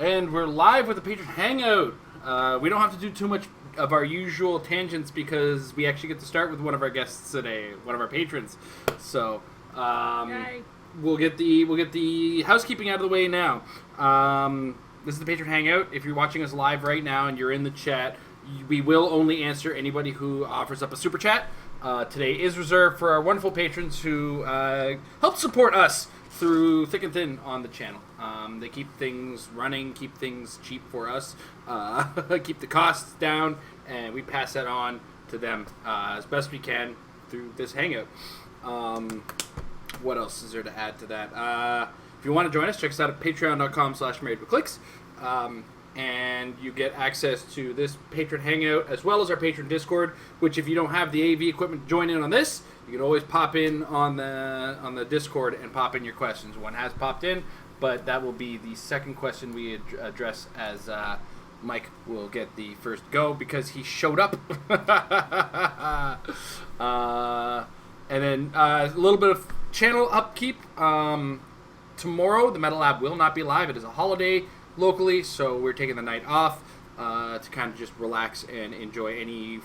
And we're live with the Patron Hangout. We don't have to do too much of our usual tangents because we actually get to start with one of our guests today, one of our patrons. So we'll get the housekeeping out of the way now. This is the Patron Hangout. If you're watching us live right now and you're in the chat, we will only answer anybody who offers up a super chat. Today is reserved for our wonderful patrons who help support us through thick and thin on the channel. They keep things running, keep things cheap for us, keep the costs down, and we pass that on to them as best we can through this hangout. What else is there to add to that? If you want to join us, check us out at patreon.com/marriedwithclicks. And you get access to this Patron Hangout as well as our Patron Discord, which if you don't have the AV equipment to join in on this, you can always pop in on the Discord and pop in your questions. One has popped in, but that will be the second question we address as Mike will get the first go because he showed up. And then a little bit of channel upkeep. Tomorrow, the Metal Lab will not be live. It is a holiday locally, so we're taking the night off to kind of just relax and enjoy any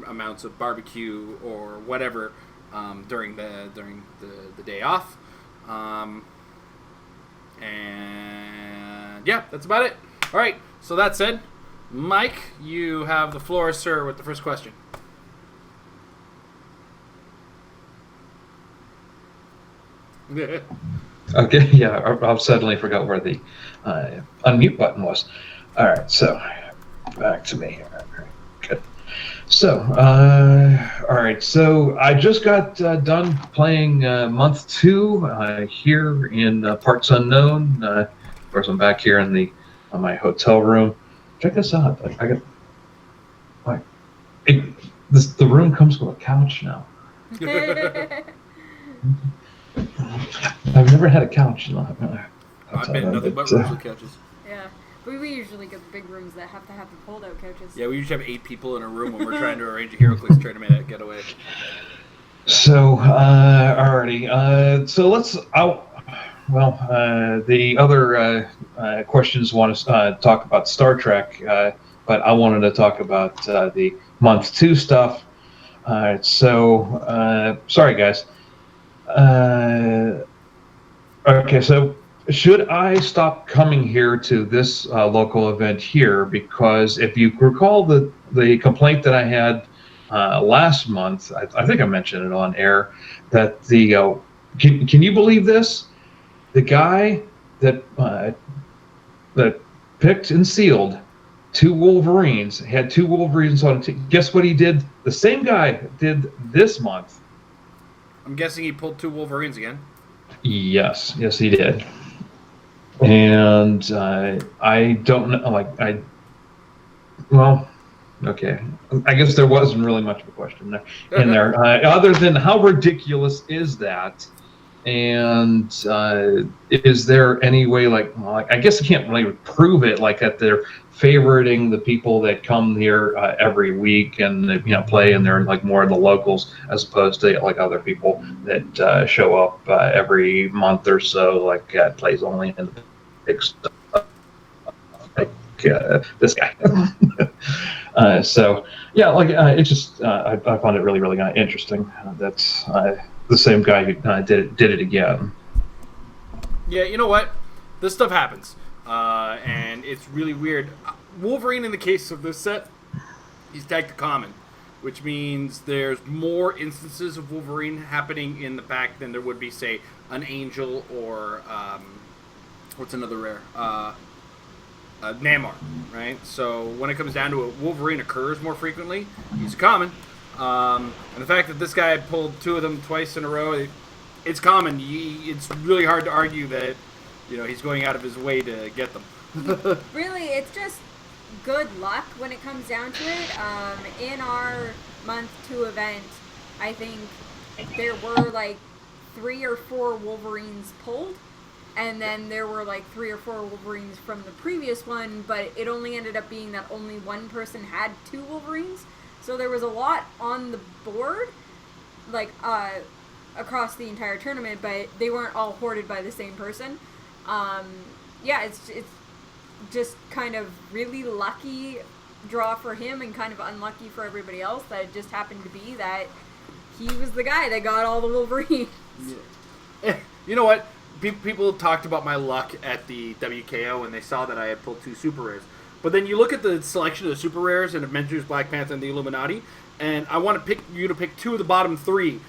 amounts of barbecue or whatever during the day off. And yeah, that's about it. All right, so that said, Mike, you have the floor, sir, with the first question. Okay, yeah, I've suddenly forgot where the unmute button was. All right, so back to me here. Good. So, all right, so I just got done playing month 2 here in Parts Unknown. Of course, I'm back here in my hotel room. Check this out. I got the room comes with a couch now. I've never had a couch. I've been nothing but rooms with couches. Yeah, we usually get the big rooms that have to have the fold-out couches. Yeah, we usually have 8 people in a room when we're trying to arrange a HeroClix tournament getaway. So, alrighty. So let's the other questions want to talk about Star Trek, but I wanted to talk about the month 2 stuff. So sorry guys. Okay, so should I stop coming here to this local event here? Because if you recall the complaint that I had last month, I think I mentioned it on air, that the can you believe this? The guy that picked and sealed 2 Wolverines, had 2 Wolverines on it. Guess what he did? The same guy did this month. I'm guessing he pulled 2 Wolverines again. Yes, he did. And I don't know, okay. I guess there wasn't really much of a question in there, other than how ridiculous is that? And is there any way, I guess I can't really prove it, that they're favoriting the people that come here every week and play, and they're more of the locals as opposed to other people that show up every month or so, plays only in the big stuff, this guy. So yeah, it's just I found it really interesting. That's the same guy who did it again. Yeah, you know what? This stuff happens. And it's really weird. Wolverine, in the case of this set, he's tagged to common, which means there's more instances of Wolverine happening in the back than there would be, say, an Angel or what's another rare? Namor, right? So when it comes down to it, Wolverine occurs more frequently. He's common. And the fact that this guy pulled 2 of them twice in a row, it's common. It's really hard to argue that, he's going out of his way to get them. Really, it's just good luck when it comes down to it. In our month 2 event, I think there were like 3 or 4 Wolverines pulled, and then there were like 3 or 4 Wolverines from the previous one, but it only ended up being that only one person had 2 Wolverines, so there was a lot on the board, like across the entire tournament, but they weren't all hoarded by the same person. It's just kind of really lucky draw for him and kind of unlucky for everybody else that it just happened to be that he was the guy that got all the Wolverines. Yeah. You know what? People talked about my luck at the WKO and they saw that I had pulled 2 super rares. But then you look at the selection of the super rares and Avengers, Black Panther, and the Illuminati, and I want to pick you to pick 2 of the bottom 3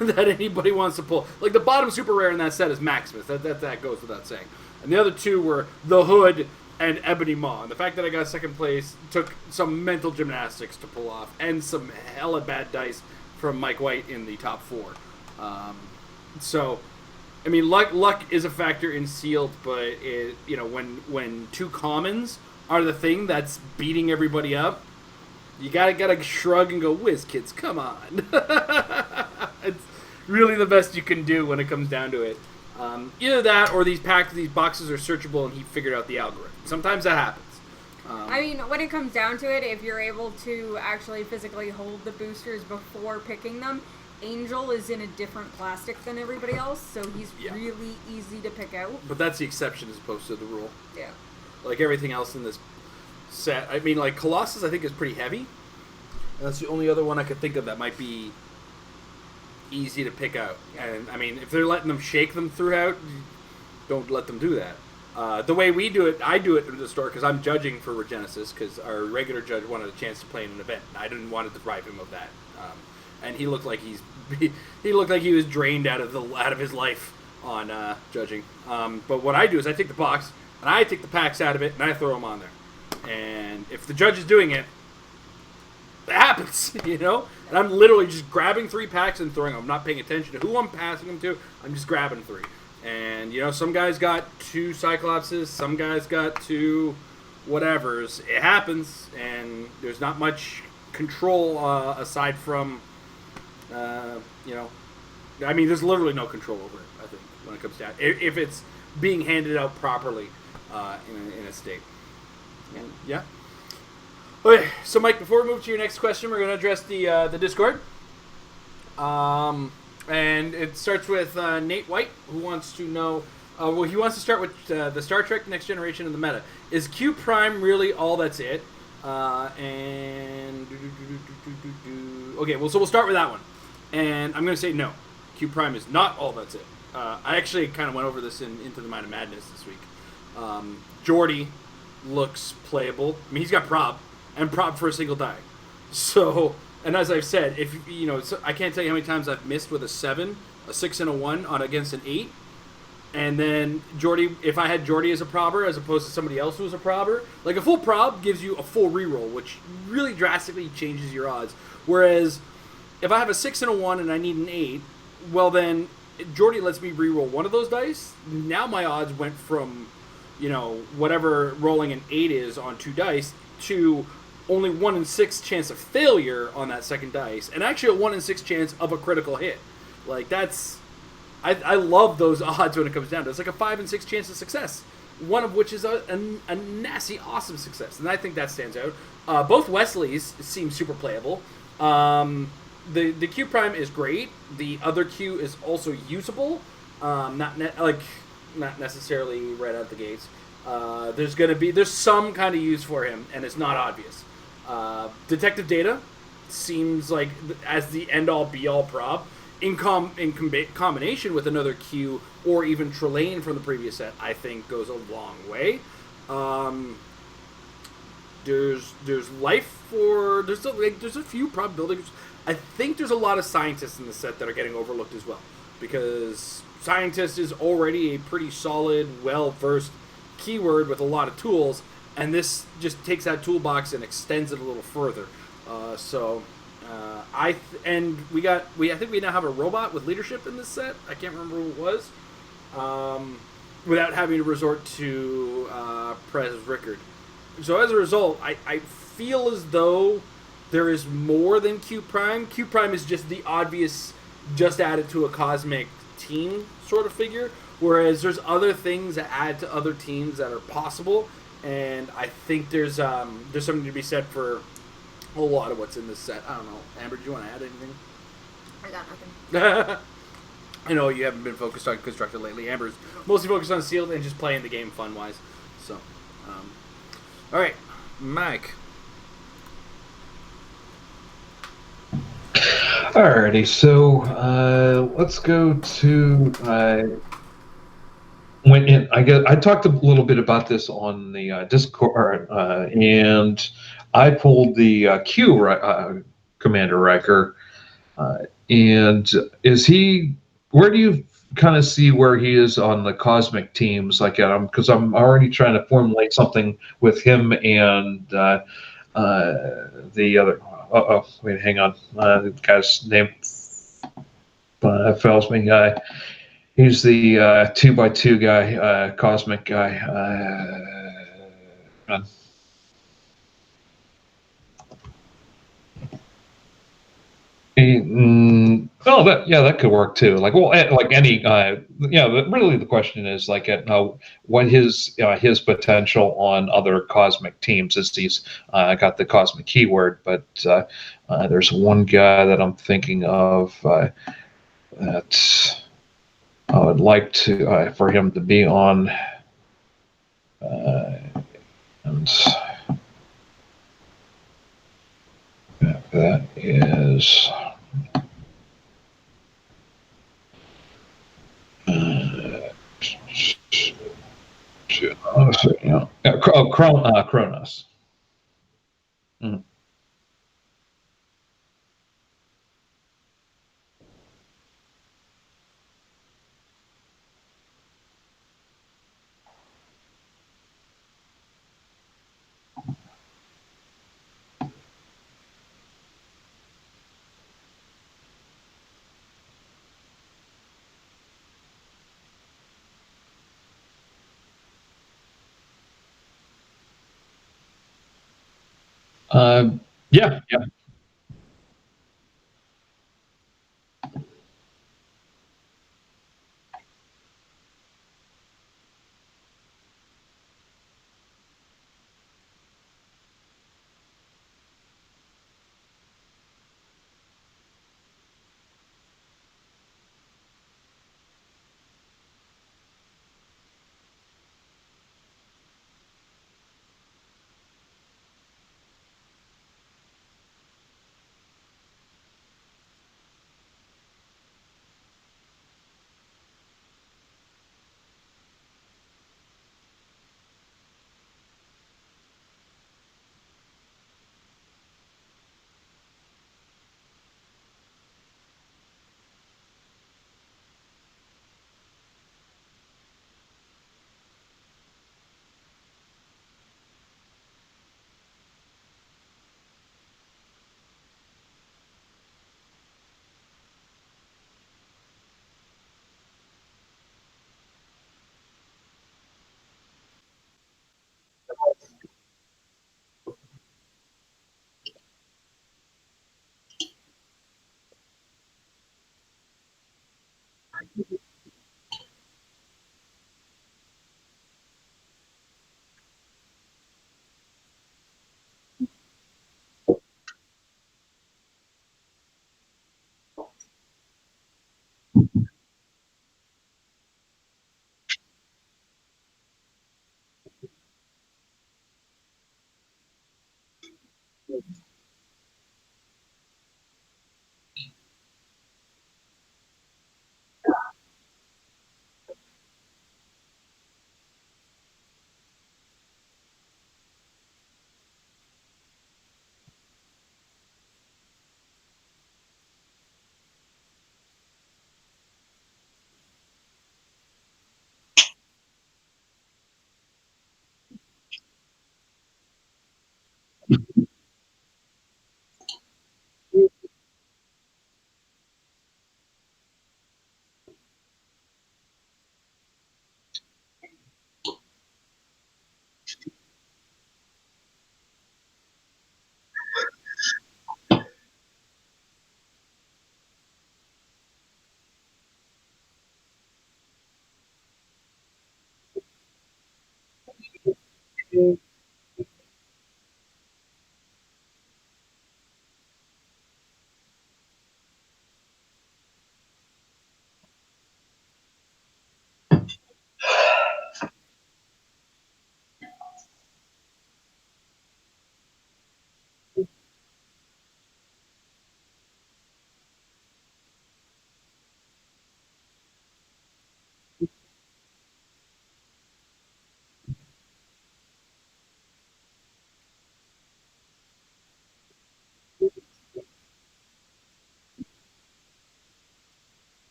that anybody wants to pull. Like the bottom super rare in that set is Maximus. That goes without saying. And the other 2 were the Hood and Ebony Maw. And the fact that I got second place took some mental gymnastics to pull off and some hella bad dice from Mike White in the top 4. So, I mean, luck is a factor in sealed, but when 2 commons are the thing that's beating everybody up, you gotta shrug and go, "Whiz, kids, come on." It's really the best you can do when it comes down to it. Either that or these boxes are searchable and he figured out the algorithm. Sometimes that happens. I mean, when it comes down to it, if you're able to actually physically hold the boosters before picking them, Angel is in a different plastic than everybody else, so he's really easy to pick out. But that's the exception as opposed to the rule. Yeah. Like everything else in this set. I mean, like Colossus I think is pretty heavy. And that's the only other one I could think of that might be easy to pick out. And I mean, if they're letting them shake them throughout, don't let them do that. The way we do it, I do it in the store because I'm judging for Regenesis because our regular judge wanted a chance to play in an event. And I didn't want to deprive him of that. And he looked like he was drained out of his life on judging. But what I do is I take the box and I take the packs out of it and I throw them on there. And if the judge is doing it, it happens, And I'm literally just grabbing 3 packs and throwing them. I'm not paying attention to who I'm passing them to. I'm just grabbing 3. And, some guys got 2 Cyclopses. Some guys got 2 whatevers. It happens, and there's not much control aside from, I mean, there's literally no control over it, I think, when it comes down. If it's being handed out properly in a state. Yeah. Okay, so Mike, before we move to your next question, we're going to address the Discord. And it starts with Nate White, who wants to know, he wants to start with the Star Trek Next Generation and the meta. Is Q Prime really all that's it? Okay, well, so we'll start with that one. And I'm going to say no. Q Prime is not all that's it. I actually kind of went over this in Into the Mind of Madness this week. Geordi looks playable. I mean, he's got prob, and prob for a single die. So, and as I've said, if I can't tell you how many times I've missed with a 7, a 6, and a 1 against an 8. And then Geordi, if I had Geordi as a probber as opposed to somebody else who was a probber, like a full prob gives you a full reroll, which really drastically changes your odds. Whereas if I have a 6 and a 1 and I need an 8, well then Geordi lets me reroll one of those dice. Now my odds went from, whatever rolling an 8 is on 2 dice to only 1 in 6 chance of failure on that second dice, and actually a 1 in 6 chance of a critical hit. Like that's, I love those odds when it comes down to it. It's like a 5 in 6 chance of success, one of which is a nasty awesome success, and I think that stands out. Both Wesleys seem super playable. The Q Prime is great. The other Q is also usable. Not necessarily right out the gates. There's some kind of use for him, and it's not obvious. Detective Data seems like as the end-all be-all prop in combination with another Q or even Trelane from the previous set. I think goes a long way. There's life for there's a few probabilities. I think there's a lot of scientists in the set that are getting overlooked as well, because scientist is already a pretty solid, well-versed keyword with a lot of tools. and this just takes that toolbox and extends it a little further. I think we now have a robot with leadership in this set. I can't remember who it was. Without having to resort to Prez Rickard. So as a result, I feel as though there is more than Q Prime. Q Prime is just the obvious, just added to a cosmic team sort of figure. Whereas there's other things that add to other teams that are possible, and I think there's something to be said for a lot of what's in this set. I don't know, Amber, do you want to add anything? I got nothing. I know you haven't been focused on constructed lately. Amber's mostly focused on sealed and just playing the game fun wise. So, all right, Mike. Alrighty, so let's go to when I talked a little bit about this on the Discord, and I pulled the Q Commander Riker, and is he? Where do you kind of see where he is on the cosmic teams? Like, because I'm already trying to formulate something with him and the other. Oh, wait, hang on. The guy's name fails me. He's the 2x2 guy, cosmic guy. That could work too. Like, well, like any, but really the question is like, what his potential on other cosmic teams is. He's got the cosmic keyword, but there's one guy that I'm thinking of that I would like to for him to be on, and that is. Kronos. Mm. Yeah, yeah.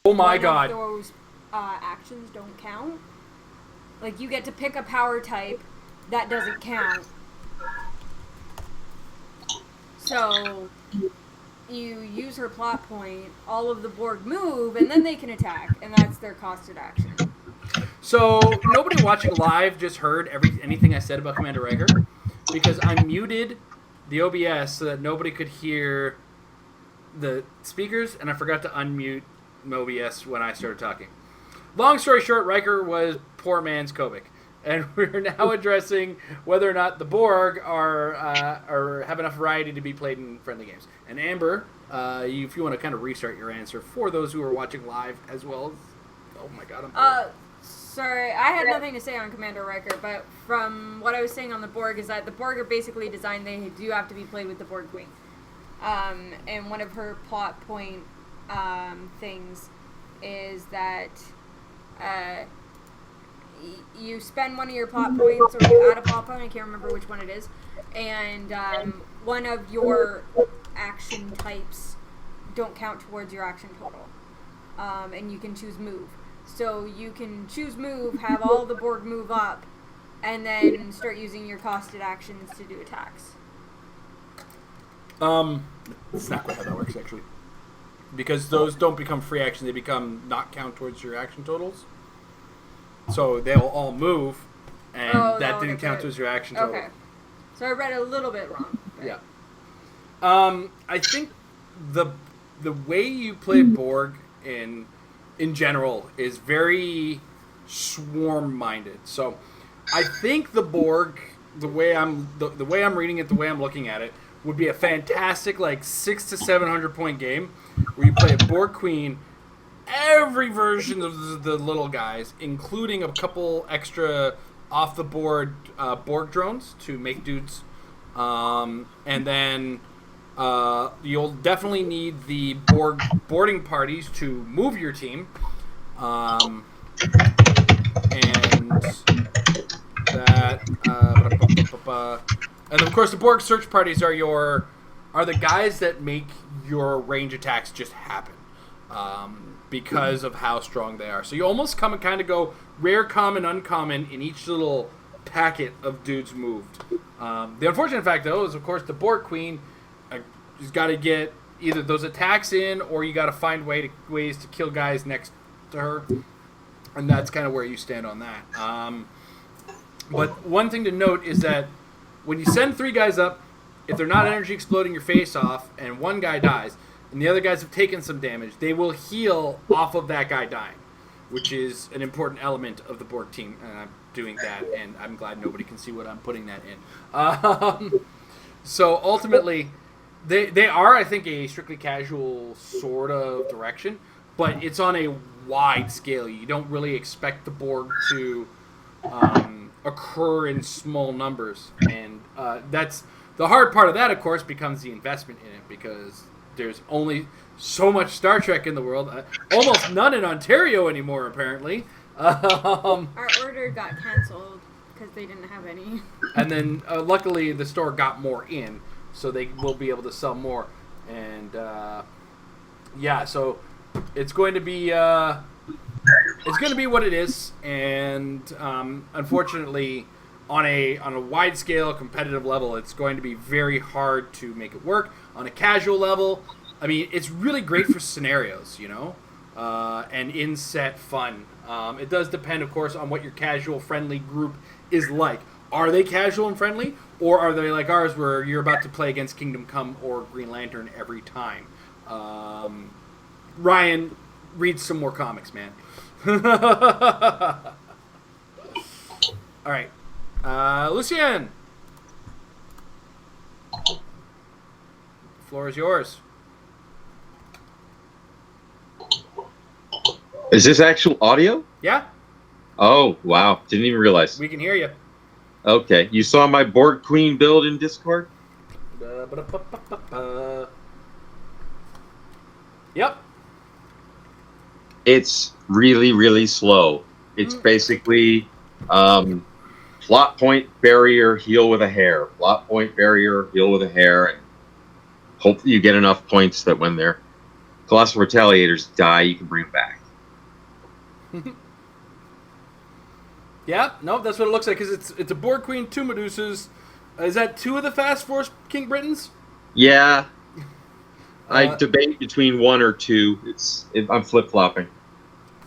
Oh my One god. of those actions don't count. Like, you get to pick a power type that doesn't count. So, you use her plot point, all of the Borg move, and then they can attack, and that's their costed action. So nobody watching live just heard anything I said about Commander Riker because I muted the OBS so that nobody could hear the speakers, and I forgot to unmute OBS when I started talking. Long story short, Riker was poor man's Kobik, and we're now addressing whether or not the Borg are have enough variety to be played in friendly games. And Amber, if you want to kind of restart your answer for those who are watching live as well as, oh my god, I'm Sorry, I had nothing to say on Commander Riker, but from what I was saying on the Borg is that the Borg are basically designed, they do have to be played with the Borg Queen. And one of her plot point things is that you spend one of your plot points, or you add a plot point, I can't remember which one it is, and one of your action types don't count towards your action total. And you can choose move. So you can choose move, have all the Borg move up, and then start using your costed actions to do attacks. It's not quite how that works, actually. Because those don't become free action, they become not count towards your action totals. So they'll all move, and that didn't count towards your action total. Okay. So I read it a little bit wrong. But. Yeah. I think the way you play Borg in general is very swarm-minded. So I think the Borg, the way I'm reading it, the way I'm looking at it, would be a fantastic 600 to 700 point game where you play a Borg Queen, every version of the little guys, including a couple extra off the board Borg drones to make dudes, and then you'll definitely need the Borg boarding parties to move your team, and that and of course the Borg search parties are the guys that make your range attacks just happen, because of how strong they are. So you almost come and kind of go rare, common, uncommon in each little packet of dudes moved. The unfortunate fact, though, is of course the Borg Queen. You've got to get either those attacks in, or you got to find ways to kill guys next to her, and that's kind of where you stand on that. But one thing to note is that when you send 3 guys up, if they're not energy exploding your face off, and one guy dies, and the other guys have taken some damage, they will heal off of that guy dying, which is an important element of the Borg team. And I'm doing that, and I'm glad nobody can see what I'm putting that in. So ultimately, they are, I think, a strictly casual sort of direction, but it's on a wide scale. You don't really expect the Borg to occur in small numbers, and that's the hard part of that. Of course, becomes the investment in it, because there's only so much Star Trek in the world, almost none in Ontario anymore, apparently. Our order got canceled because they didn't have any. And then, luckily, the store got more in, so they will be able to sell more. And yeah, so it's going to be what it is. And unfortunately, on a wide scale competitive level, it's going to be very hard to make it work. On a casual level, I mean, it's really great for scenarios, you know, and in-set fun. It does depend, of course, on what your casual friendly group is like. Are they casual and friendly, or are they like ours, where you're about to play against Kingdom Come or Green Lantern every time? Ryan, read some more comics, man. All right. Lucien. The floor is yours. Is this actual audio? Yeah, Oh, wow. Didn't even realize. we can hear you. Okay. You saw my Borg Queen build in Discord? Yep. It's really, really slow. It's basically plot point, barrier, heal with a hair. Plot point, barrier, heal with a hair. And hopefully you get enough points that when their Colossal Retaliators die, you can bring them back. Yeah, no, that's what it looks like, because it's a Borg Queen, 2 Medusas. Is that 2 of the Fast Force King Britons? Yeah. I debate between 1 or 2. I'm flip-flopping.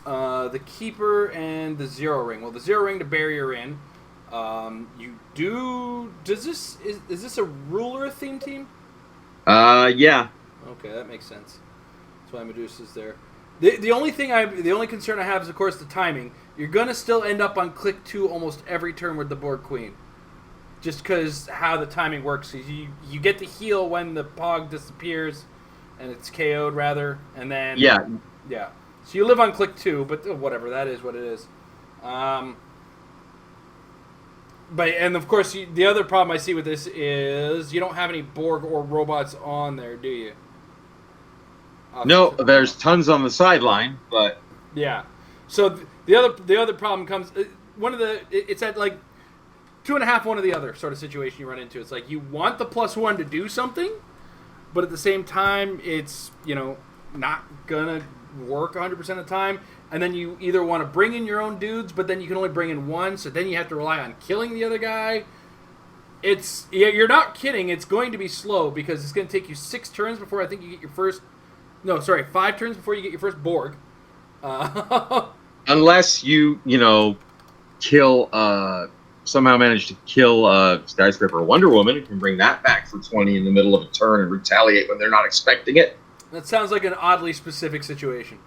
The Keeper and the Zero Ring. Well, the Zero Ring to barrier in. Is this a ruler theme team? Yeah. Okay, that makes sense. That's why Medusa's there. The only concern I have is, of course, the timing. You're gonna still end up on click 2 almost every turn with the Borg Queen, just because how the timing works. You get to heal when the Pog disappears, and it's KO'd rather, and then yeah. So you live on click 2, but whatever, that is what it is. But and of course the other problem I see with this is you don't have any Borg or robots on there, do you? No, there's tons on the sideline, but yeah. So the other problem comes it's at like 2.5 one or the other sort of situation you run into. It's like you want the +1 to do something, but at the same time it's, you know, not gonna work 100% of the time. And then you either want to bring in your own dudes, but then you can only bring in one, so then you have to rely on killing the other guy. You're not kidding. It's going to be slow, because it's going to take you 6 turns before I think you get your first. No, sorry, 5 turns before you get your first Borg. Unless you kill, somehow manage to kill Skyscraper or Wonder Woman, and can bring that back for 20 in the middle of a turn and retaliate when they're not expecting it. That sounds like an oddly specific situation.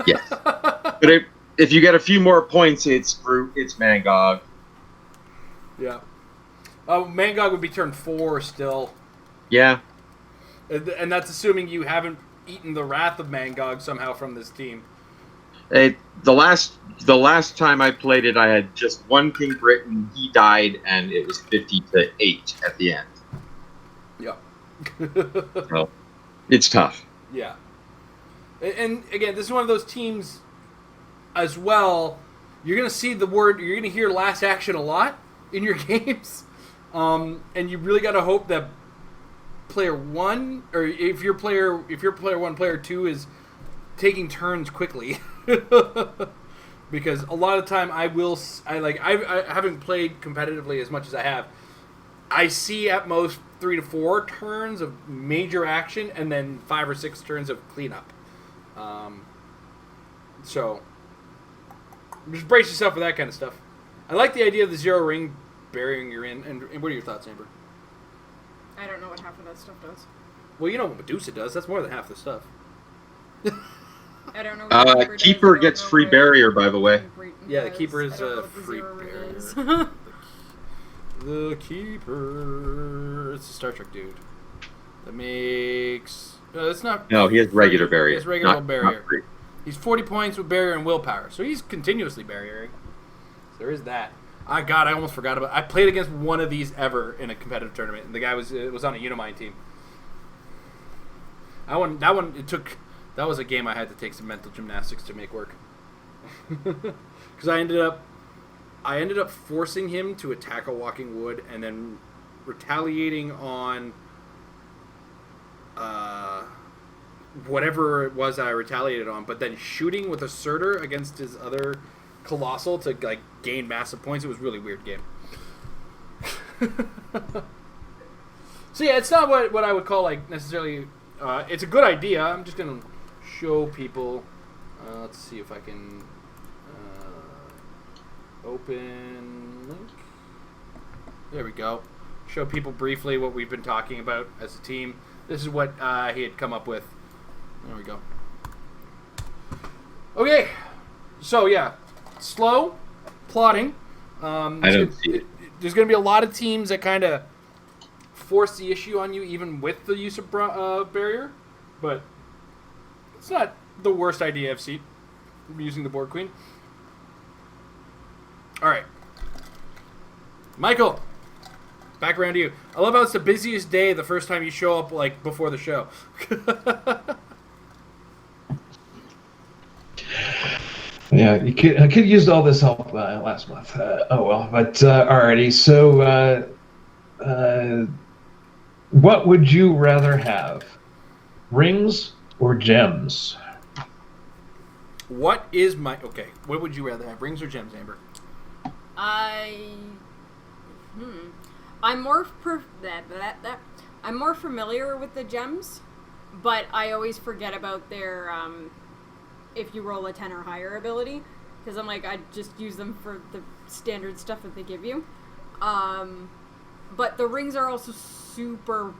Yes. But if you get a few more points, it's Mangog. Yeah. Mangog would be turn 4 still. Yeah. And that's assuming you haven't eaten the wrath of Mangog somehow from this team. The last time I played it, I had just one King Britain. He died, and it was 50-8 at the end. Yeah. So, it's tough. Yeah. And again, this is one of those teams as well. You're going to see you're going to hear last action a lot in your games. And you really got to hope that player 1, or if your player 1, player 2 is taking turns quickly. Because a lot of time I haven't played competitively as much as I have. I see at most 3 to 4 turns of major action, and then 5 or 6 turns of cleanup. So just brace yourself for that kind of stuff. I like the idea of the Zero Ring burying you're in. And what are your thoughts, Amber? I don't know what half of that stuff does. Well, you know what Medusa does. That's more than half the stuff. I don't know what Keeper gets free barrier, by the way. Yeah, the Keeper is a free barrier. The Keeper. It's a Star Trek dude. That makes... it's not... No, he has regular barrier. He has regular not barrier. free. He's 40 points with barrier and willpower. So he's continuously barriering. So there is that. God, I almost forgot about... I played against one of these ever in a competitive tournament. And the guy was on a Unimind team. That was a game I had to take some mental gymnastics to make work. Because I ended up forcing him to attack a walking wood and then retaliating on whatever it was that I retaliated on, but then shooting with a Surtur against his other Colossal to like gain massive points. It was a really weird game. So yeah, it's not what I would call like necessarily... it's a good idea. I'm just going to show people... let's see if I can... open link. There we go. Show people briefly what we've been talking about as a team. This is what he had come up with. There we go. Okay. So yeah, slow plotting. I don't see it. There's going to be a lot of teams that kind of force the issue on you, even with the use of barrier. But it's not the worst idea I've seen using the board queen. All right, Michael, back around to you. I love how it's the busiest day the first time you show up, like, before the show. Yeah, I could used all this help last month. Oh well, but alrighty. So, what would you rather have, rings or gems? What would you rather have, rings or gems, Amber? I'm more familiar with the gems, but I always forget about their if you roll a 10 or higher ability, because I'm like, I just use them for the standard stuff that they give you. But the rings are also super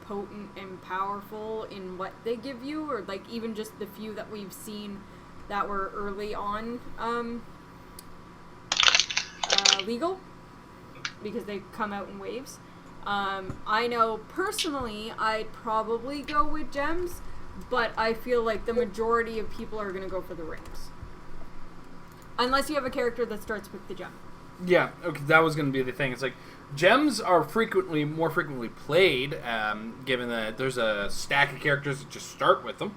potent and powerful in what they give you, or like even just the few that we've seen that were early on legal, because they come out in waves. I know personally I'd probably go with gems, but I feel like the majority of people are going to go for the rings. Unless you have a character that starts with the gem. Yeah, okay, that was going to be the thing. It's like, gems are more frequently played, given that there's a stack of characters that just start with them.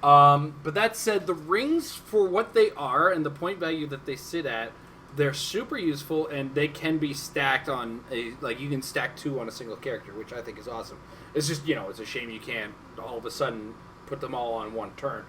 But that said, the rings, for what they are and the point value that they sit at, they're super useful, and they can be stacked on you can stack 2 on a single character, which I think is awesome. It's just, it's a shame you can't all of a sudden put them all on one turn.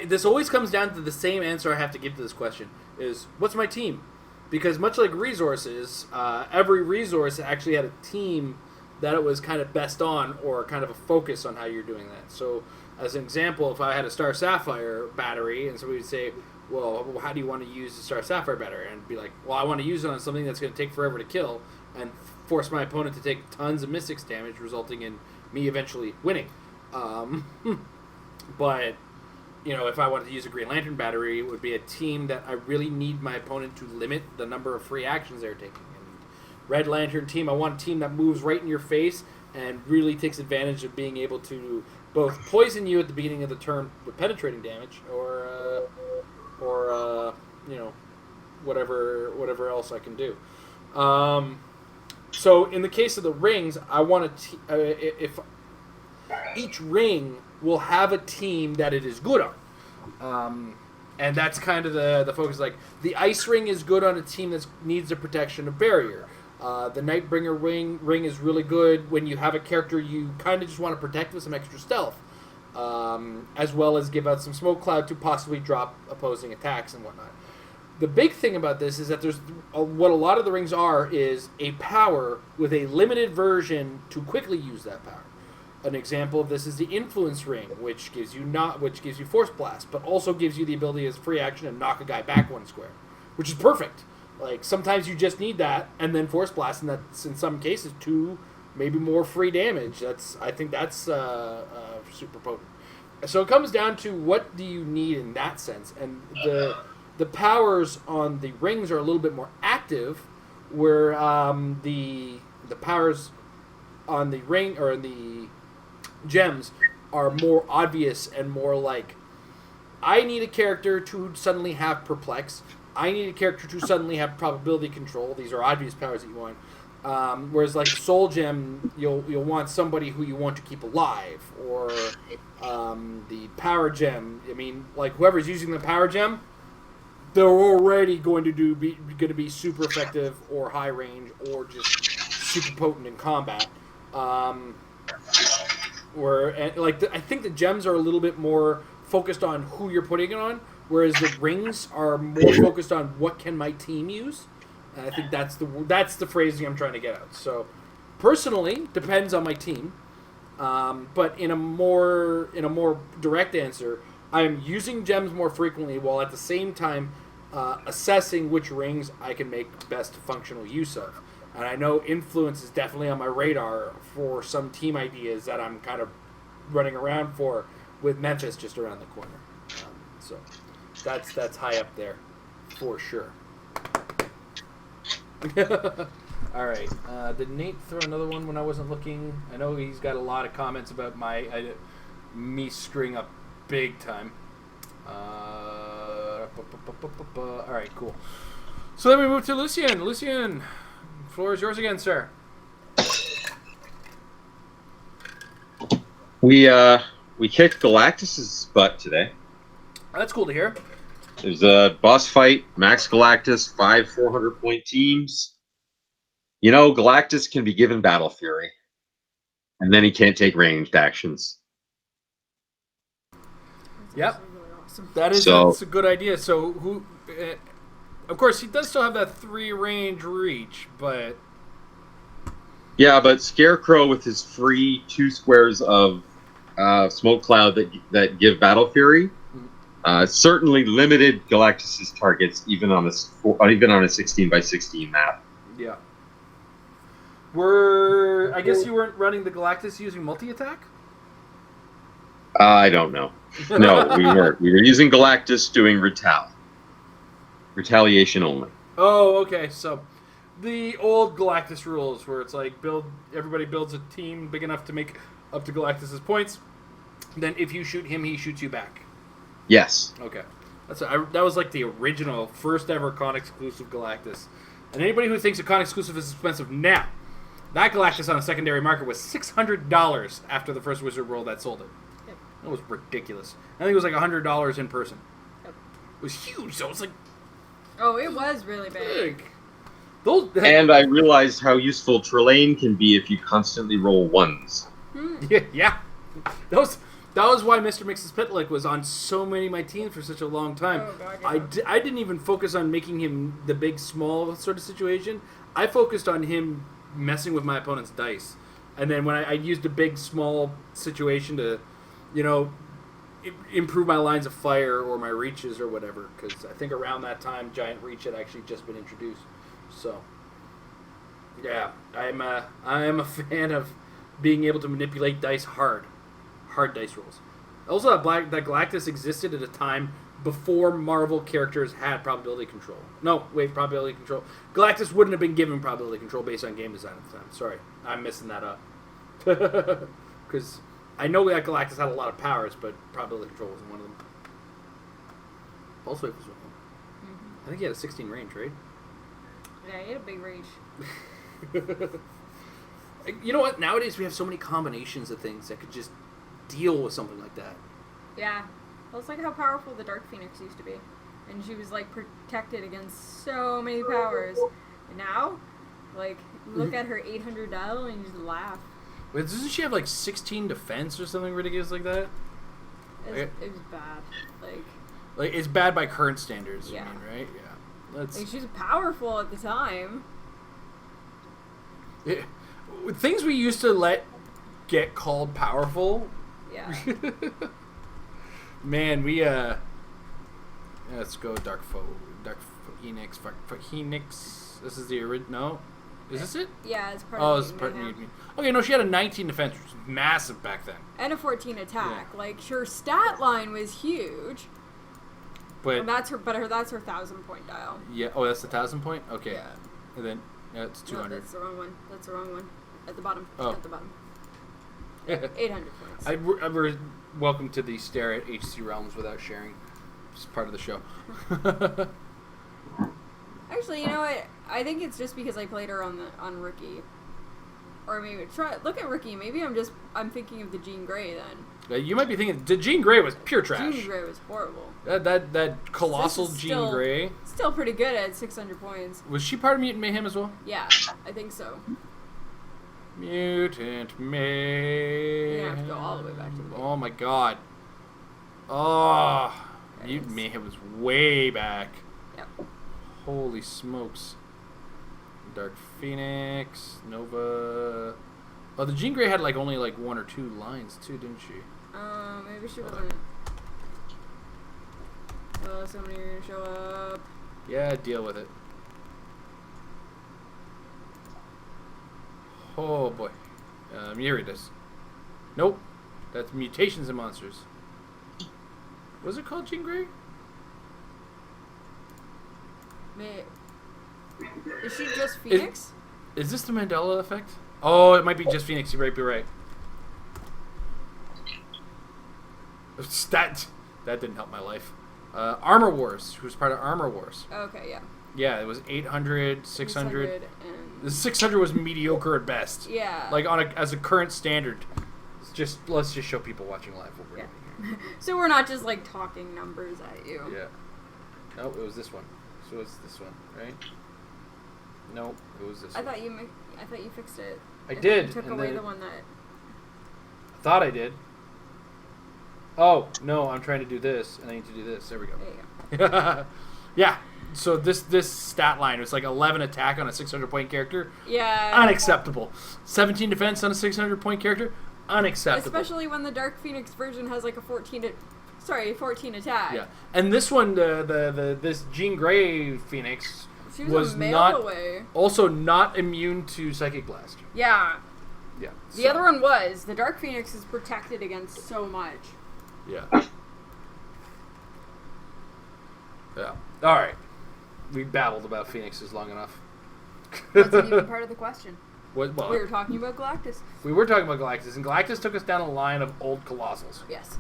This always comes down to the same answer I have to give to this question, is what's my team? Because much like resources, every resource actually had a team that it was kind of best on, or kind of a focus on how you're doing that. So, as an example, if I had a Star Sapphire battery, and somebody would say, well, how do you want to use the Star Sapphire battery? And I'd be like, well, I want to use it on something that's going to take forever to kill, and force my opponent to take tons of Mystics damage, resulting in me eventually winning. But, if I wanted to use a Green Lantern battery, it would be a team that I really need my opponent to limit the number of free actions they're taking. And Red Lantern team, I want a team that moves right in your face and really takes advantage of being able to both poison you at the beginning of the turn with penetrating damage, or whatever else I can do. So in the case of the rings, I want if each ring will have a team that it is good on, and that's kind of the focus. Like, the Ice Ring is good on a team that needs the protection of barrier. The Nightbringer ring is really good when you have a character you kind of just want to protect with some extra stealth, as well as give out some smoke cloud to possibly drop opposing attacks and whatnot. The big thing about this is that there's what a lot of the rings are is a power with a limited version to quickly use that power. An example of this is the Influence Ring, which gives you Force Blast, but also gives you the ability as free action to knock a guy back 1 square. which is perfect. Like, sometimes you just need that, and then Force Blast, and that's, in some cases, 2, maybe more free damage. I think that's super potent. So it comes down to what do you need in that sense, and the powers on the rings are a little bit more active, where the powers on the ring or the gems are more obvious and more like, I need a character to suddenly have Perplex. I need a character to suddenly have Probability Control. These are obvious powers that you want. Whereas like Soul Gem, you'll want somebody who you want to keep alive, or the Power Gem. I mean, like whoever's using the Power Gem, they're already going to be super effective or high range or just super potent in combat. I think the gems are a little bit more focused on who you're putting it on, whereas the rings are more focused on what can my team use. And I think that's the phrasing I'm trying to get at. So, personally, depends on my team. But in a more direct answer, I'm using gems more frequently while at the same time assessing which rings I can make best functional use of. And I know influence is definitely on my radar for some team ideas that I'm kind of running around for, with Memphis just around the corner. So that's high up there for sure. All right. Did Nate throw another one when I wasn't looking? I know he's got a lot of comments about me screwing up big time. All right, cool. So then we move to Lucien. Lucien, floor is yours again, sir. We kicked Galactus's butt today. That's cool to hear. There's a boss fight, Max Galactus, 5 400-point teams. You know, Galactus can be given Battle Fury, and then he can't take ranged actions. Yep, that's a good idea. So who? Of course, he does still have that 3 range reach, but yeah, but Scarecrow with his free 2 squares of smoke cloud that give Battle Fury. Certainly limited Galactus's targets, even on a 16x16 map. Yeah. I guess you weren't running the Galactus using multi-attack? I don't know. No, we weren't. We were using Galactus doing retaliation only. Oh, okay. So the old Galactus rules, where it's like everybody builds a team big enough to make up to Galactus's points. Then if you shoot him, he shoots you back. Yes. Okay. That was like the original, first ever con exclusive Galactus. And anybody who thinks a con exclusive is expensive now, that Galactus on a secondary market was $600 after the first Wizard World that sold it. Yep. That was ridiculous. I think it was like $100 in person. Yep. It was huge. So it was like, oh, it was really big. And I realized how useful Trelane can be if you constantly roll 1s. Yeah. That was why Mr. Mix's Pitlick was on so many of my teams for such a long time. Oh, God, yeah. I didn't even focus on making him the big small sort of situation. I focused on him messing with my opponent's dice. And then when I used a big small situation to, improve my lines of fire or my reaches or whatever, because I think around that time Giant Reach had actually just been introduced. So, yeah, I am a fan of being able to manipulate dice hard dice rolls. Also, that Galactus existed at a time before Marvel characters had probability control. No, wait, probability control. Galactus wouldn't have been given probability control based on game design at the time. Sorry, I'm messing that up. Because I know that Galactus had a lot of powers, but probability control wasn't one of them. Pulse Wave was one of them. Mm-hmm. I think he had a 16 range, right? Yeah, he had a big reach. You know what? Nowadays we have so many combinations of things that could just deal with something like that. Yeah. Well, it's like how powerful the Dark Phoenix used to be. And she was, like, protected against so many powers. And now, like, look at her 800 dial and you just laugh. Wait, doesn't she have, like, 16 defense or something ridiculous like that? It was bad. Like, it's bad by current standards, yeah. You mean, right? Yeah. Like, she was powerful at the time. Yeah. Things we used to let get called powerful... Yeah. Man, let's go Dark Enix. Phoenix. This is the original. No? Is this it? Yeah, it's part Oh, of it's part of Mayhem. Mutant. Okay, no, she had a 19 defense, which was massive back then. And a 14 attack. Like, her stat line was huge. But And that's her 1,000 point dial. yeah, oh, that's the 1,000 point. Okay, Yeah. and then it's 200. No, that's the wrong one. That's the wrong one. At the bottom. Oh. At the bottom. 800 points. I welcome to the stare at HC Realms without sharing. It's part of the show. Actually, you know what? I think it's just because I played her on Rookie. Or maybe look at Rookie. Maybe I'm thinking of the Jean Grey then. You might be thinking the Jean Grey was pure trash. Jean Grey was horrible. That colossal This is Jean still- Grey. Still pretty good at 600 points. Was she part of Mutant Mayhem as well? Yeah, I think so. Mutant Mayhem. You're gonna have to go all the way back to the beginning. Oh my god. Oh, There it Mutant is. Mayhem was way back. Yep. Holy smokes. Dark Phoenix, Nova. Oh, the Jean Grey had only 1 or 2 lines too, didn't she? Maybe she wasn't. Oh, somebody gonna show up. Yeah, deal with it. Oh boy. Here it is. Nope. That's Mutations and Monsters. Was it called Jean Grey? Is she just Phoenix? Is this the Mandela effect? Oh, it might be just Phoenix. You might be right. That didn't help my life. Armor Wars. Who's part of Armor Wars? Okay, yeah. Yeah, it was 800, 600. and The 600 was mediocre at best. yeah. As a current standard. Let's just show people watching live what we're Yeah. doing So we're not just talking numbers at you. here. Yeah. Nope, it was this one. So it's this one, right? Nope, it was this I one. thought you fixed it. I thought did, You took and away then- the one that. I thought I did. Oh, no, I'm trying to do this, and I need to do this. There we go. There you go. Yeah, so this stat line was 11 attack on a 600-point character. Yeah. Unacceptable. 17 defense on a 600-point character. Unacceptable. Especially when the Dark Phoenix version has a 14 attack. Yeah, and this one, this Jean Grey Phoenix She was was a mail not away. also not immune to Psychic Blast. Yeah. Yeah. The other one was. The Dark Phoenix is protected against so much. Yeah. Yeah. All right. We babbled about Phoenixes long enough. Wasn't even part of the question. Well, We were talking about Galactus. we were talking about Galactus, and Galactus took us down a line of old Colossals. Yes.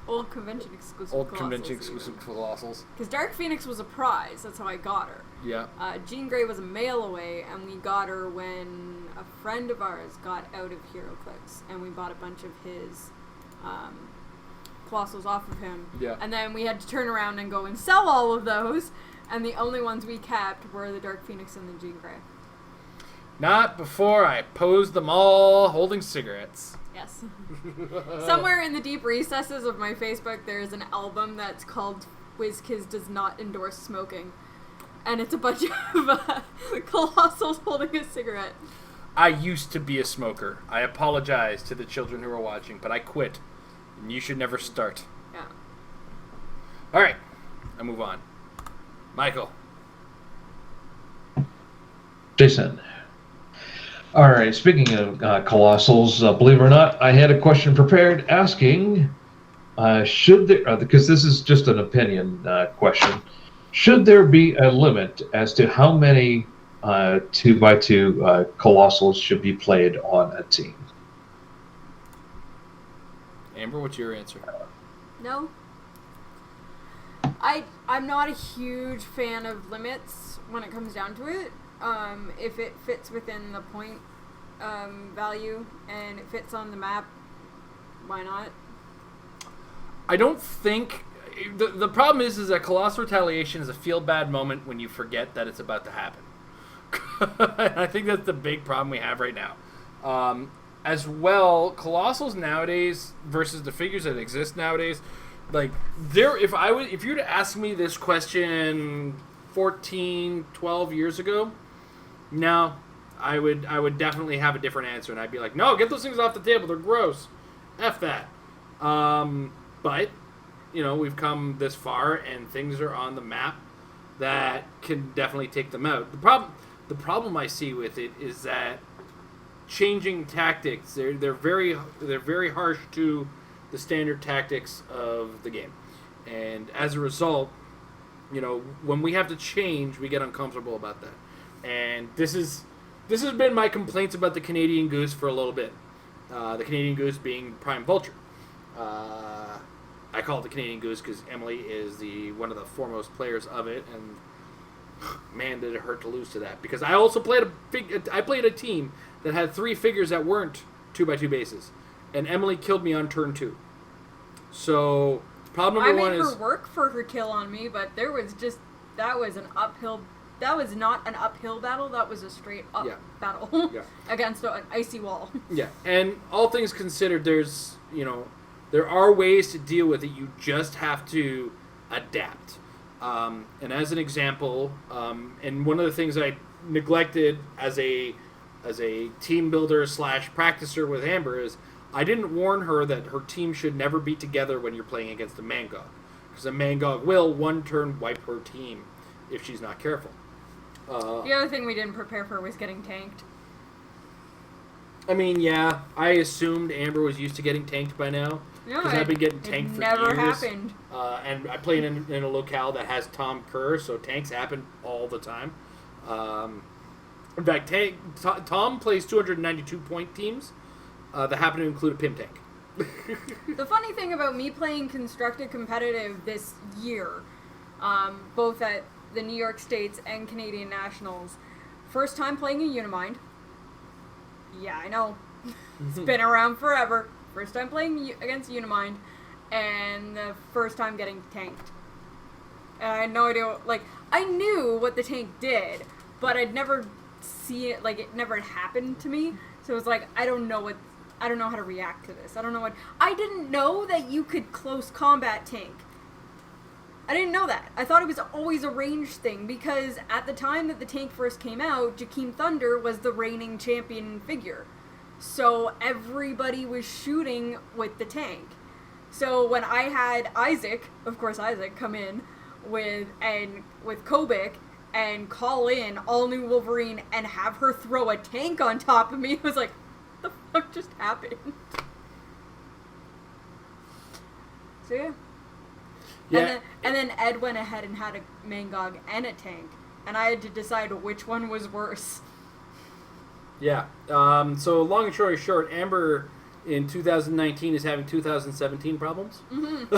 Old convention exclusive. Old convention exclusive Colossals. Because Dark Phoenix was a prize. That's how I got her. Yeah. Jean Grey was a mail away, and we got her when a friend of ours got out of Clix, and we bought a bunch of his Colossals off of him. Yeah. And then we had to turn around and go and sell all of those, and the only ones we kept were the Dark Phoenix and the Jean Grey. Not before I posed them all holding cigarettes. Yes. Somewhere in the deep recesses of my Facebook, there is an album that's called WizKids Does Not Endorse Smoking. And it's a bunch of Colossals holding a cigarette. I used to be a smoker. I apologize to the children who are watching, but I quit. And you should never start. Yeah. All right. I move on. Michael. Jason. All right, speaking of Colossals, believe it or not, I had a question prepared asking, should there, because this is just an opinion question, should there be a limit as to how many 2x2 Colossals should be played on a team? Amber, what's your answer? No. I'm not a huge fan of limits when it comes down to it. If it fits within the point value and it fits on the map, why not? I don't think... The problem is that Colossal Retaliation is a feel-bad moment when you forget that it's about to happen. I think that's the big problem we have right now. As well, Colossals nowadays versus the figures that exist nowadays, if you were to ask me this question 14, 12 years ago, no, I would definitely have a different answer, and I'd be like, no, get those things off the table, they're gross. F that. But, we've come this far, and things are on the map. that can definitely take them out. The problem I see with it is that changing tactics, they're very harsh to the standard tactics of the game, and as a result, when we have to change, we get uncomfortable about that. And this has been my complaints about the Canadian Goose for a little bit. The Canadian Goose being Prime Vulture. I call it the Canadian Goose because Emily is one of the foremost players of it, and man, did it hurt to lose to that. Because I also played a team that had 3 figures that weren't 2x2 bases, and Emily killed me on turn 2. So problem number one is I made her work for her kill on me, but that was an uphill. That was not an uphill battle. That was a straight up battle against an icy wall. Yeah, and all things considered, there are ways to deal with it. You just have to adapt. And as an example, and one of the things I neglected as a team builder / practicer with Amber is I didn't warn her that her team should never be together when you're playing against a Mangog, because a Mangog will one turn wipe her team if she's not careful. The other thing we didn't prepare for was getting tanked. I mean, yeah, I assumed Amber was used to getting tanked by now. No, because I've been getting tanked for years. Never happened. And I played in a locale that has Tom Kerr, so tanks happen all the time. In fact, Tom plays 292-point teams that happen to include a Pim tank. The funny thing about me playing Constructed Competitive this year, both at the New York States and Canadian Nationals, first time playing a Unimind. Yeah, I know. It's been around forever. First time playing against Unimind, and the first time getting tanked. And I had no idea, I knew what the tank did, but I'd never seen it, it never had happened to me. So it was I don't know how to react to this. I didn't know that you could close combat tank. I didn't know that. I thought it was always a ranged thing, because at the time that the tank first came out, Jakeem Thunder was the reigning champion figure. So everybody was shooting with the tank. So when I had Isaac, of course Isaac, come in with Kobik and call in all new Wolverine and have her throw a tank on top of me, I was like, what the fuck just happened? So yeah. Yeah. And then Ed went ahead and had a Mangog and a tank, and I had to decide which one was worse. Yeah. So long and short, Amber in 2019 is having 2017 problems. Mm-hmm.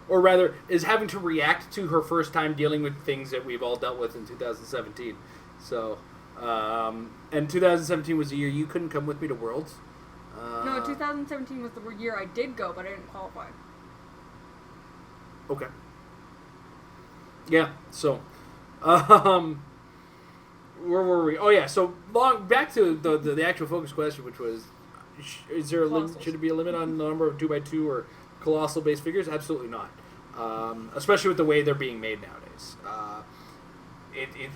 Or rather, is having to react to her first time dealing with things that we've all dealt with in 2017. So, and 2017 was the year you couldn't come with me to Worlds. No, 2017 was the year I did go, but I didn't qualify. Okay. Yeah, so, where were we? Oh yeah, so back to the actual focus question, which was, is there a limit? Should there be a limit on the number of 2x2 or colossal based figures? Absolutely not. Especially with the way they're being made nowadays.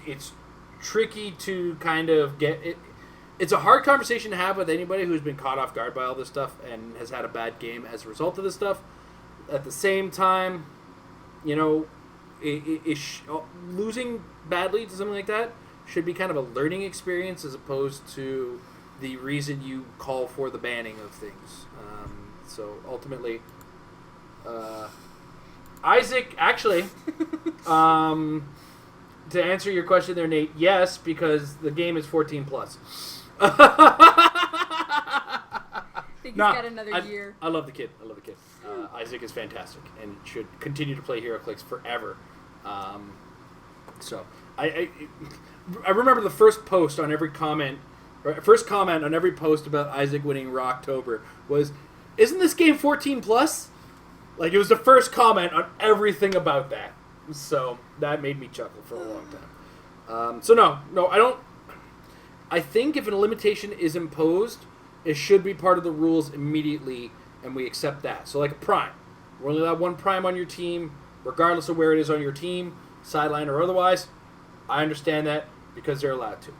It's tricky to kind of get it. It's a hard conversation to have with anybody who's been caught off guard by all this stuff and has had a bad game as a result of this stuff. At the same time, losing badly to something like that should be kind of a learning experience as opposed to the reason you call for the banning of things. So ultimately, Isaac, actually, to answer your question there, Nate, yes, because the game is 14 plus. I think he's got another year. I love the kid. Isaac is fantastic and should continue to play HeroClix forever. So I remember the first comment on every post about Isaac winning Rocktober was, "Isn't this game 14 plus?" It was the first comment on everything about that. So that made me chuckle for a long time. So no, I don't. I think if a limitation is imposed, it should be part of the rules immediately, and we accept that. So like a prime. We're only allowed one prime on your team, regardless of where it is on your team, sideline or otherwise. I understand that because they're allowed to.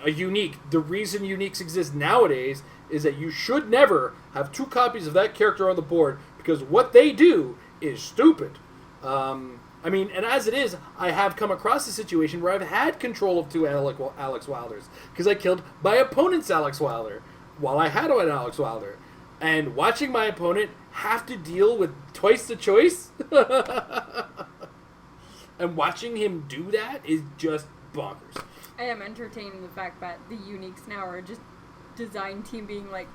A unique. The reason uniques exist nowadays is that you should never have 2 copies of that character on the board because what they do is stupid. I mean, and as it is, I have come across a situation where I've had control of two Alex Wilders because I killed my opponent's Alex Wilder while I had an Alex Wilder. And watching my opponent have to deal with twice the choice and watching him do that is just bonkers. I am entertaining the fact that the Uniques now are just design team being like,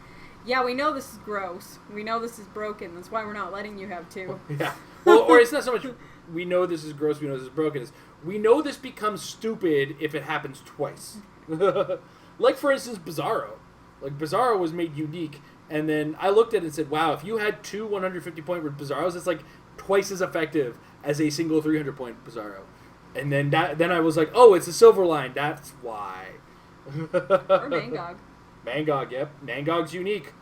yeah, we know this is gross. We know this is broken. That's why we're not letting you have two. Yeah. Well, or it's not so much we know this is gross, we know this is broken. It's we know this becomes stupid if it happens twice. Like, for instance, Bizarro. Like, Bizarro was made unique, and then I looked at it and said, wow, if you had two 150-point Bizarros, it's like twice as effective as a single 300-point Bizarro. And then I was like, oh, it's a silver line. That's why. Or Mangog. Mangog, yep. Mangog's unique.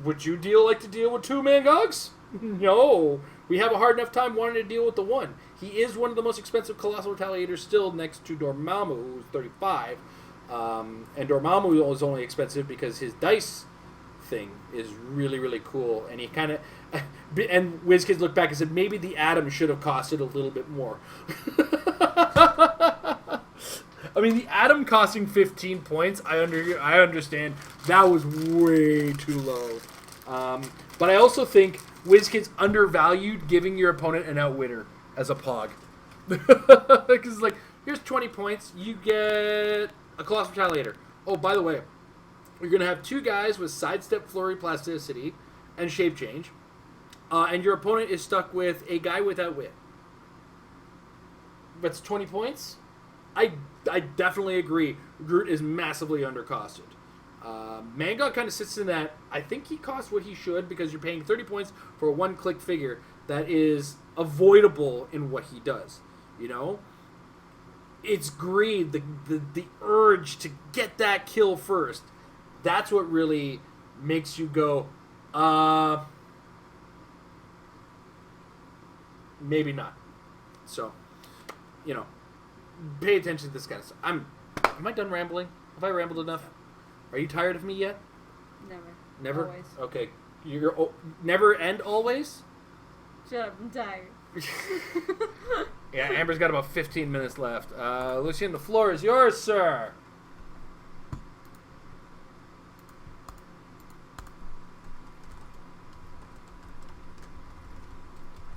Would you like to deal with two Mangogs? No. We have a hard enough time wanting to deal with the one. He is one of the most expensive Colossal Retaliators still, next to Dormammu, who's 35. And Dormammu is only expensive because his dice thing is really, really cool. And he kind of... And WizKids looked back and said, maybe the Atom should have costed a little bit more. I mean, the Atom costing 15 points, I understand. That was way too low. But I also think WizKids undervalued giving your opponent an Outwitter as a Pog. Because it's like, here's 20 points, you get a Colossal Retaliator. Oh, by the way, you're going to have two guys with Sidestep, Flurry, Plasticity, and Shape Change. And your opponent is stuck with a guy with Outwit. That's 20 points? I definitely agree. Groot is massively undercosted. Mangog kind of sits in that. I think he costs what he should because you're paying 30 points for a one-click figure that is avoidable in what he does. You know? It's greed, the urge to get that kill first. That's what really makes you go, maybe not. So, you know, pay attention to this kind of stuff. Am I done rambling? Have I rambled enough? Are you tired of me yet? Never? Always. Okay. You're never and always? Shut up, I'm tired. Yeah, Amber's got about 15 minutes left. Lucien, the floor is yours, sir.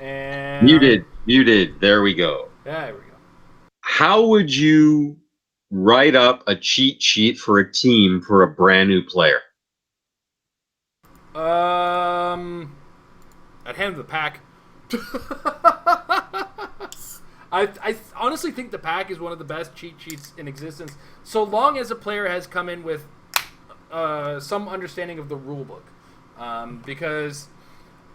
And Muted. There we go. There we go. How would you write up a cheat sheet for a team for a brand new player? I'd hand the pack. I honestly think the pack is one of the best cheat sheets in existence, so long as a player has come in with some understanding of the rulebook. Because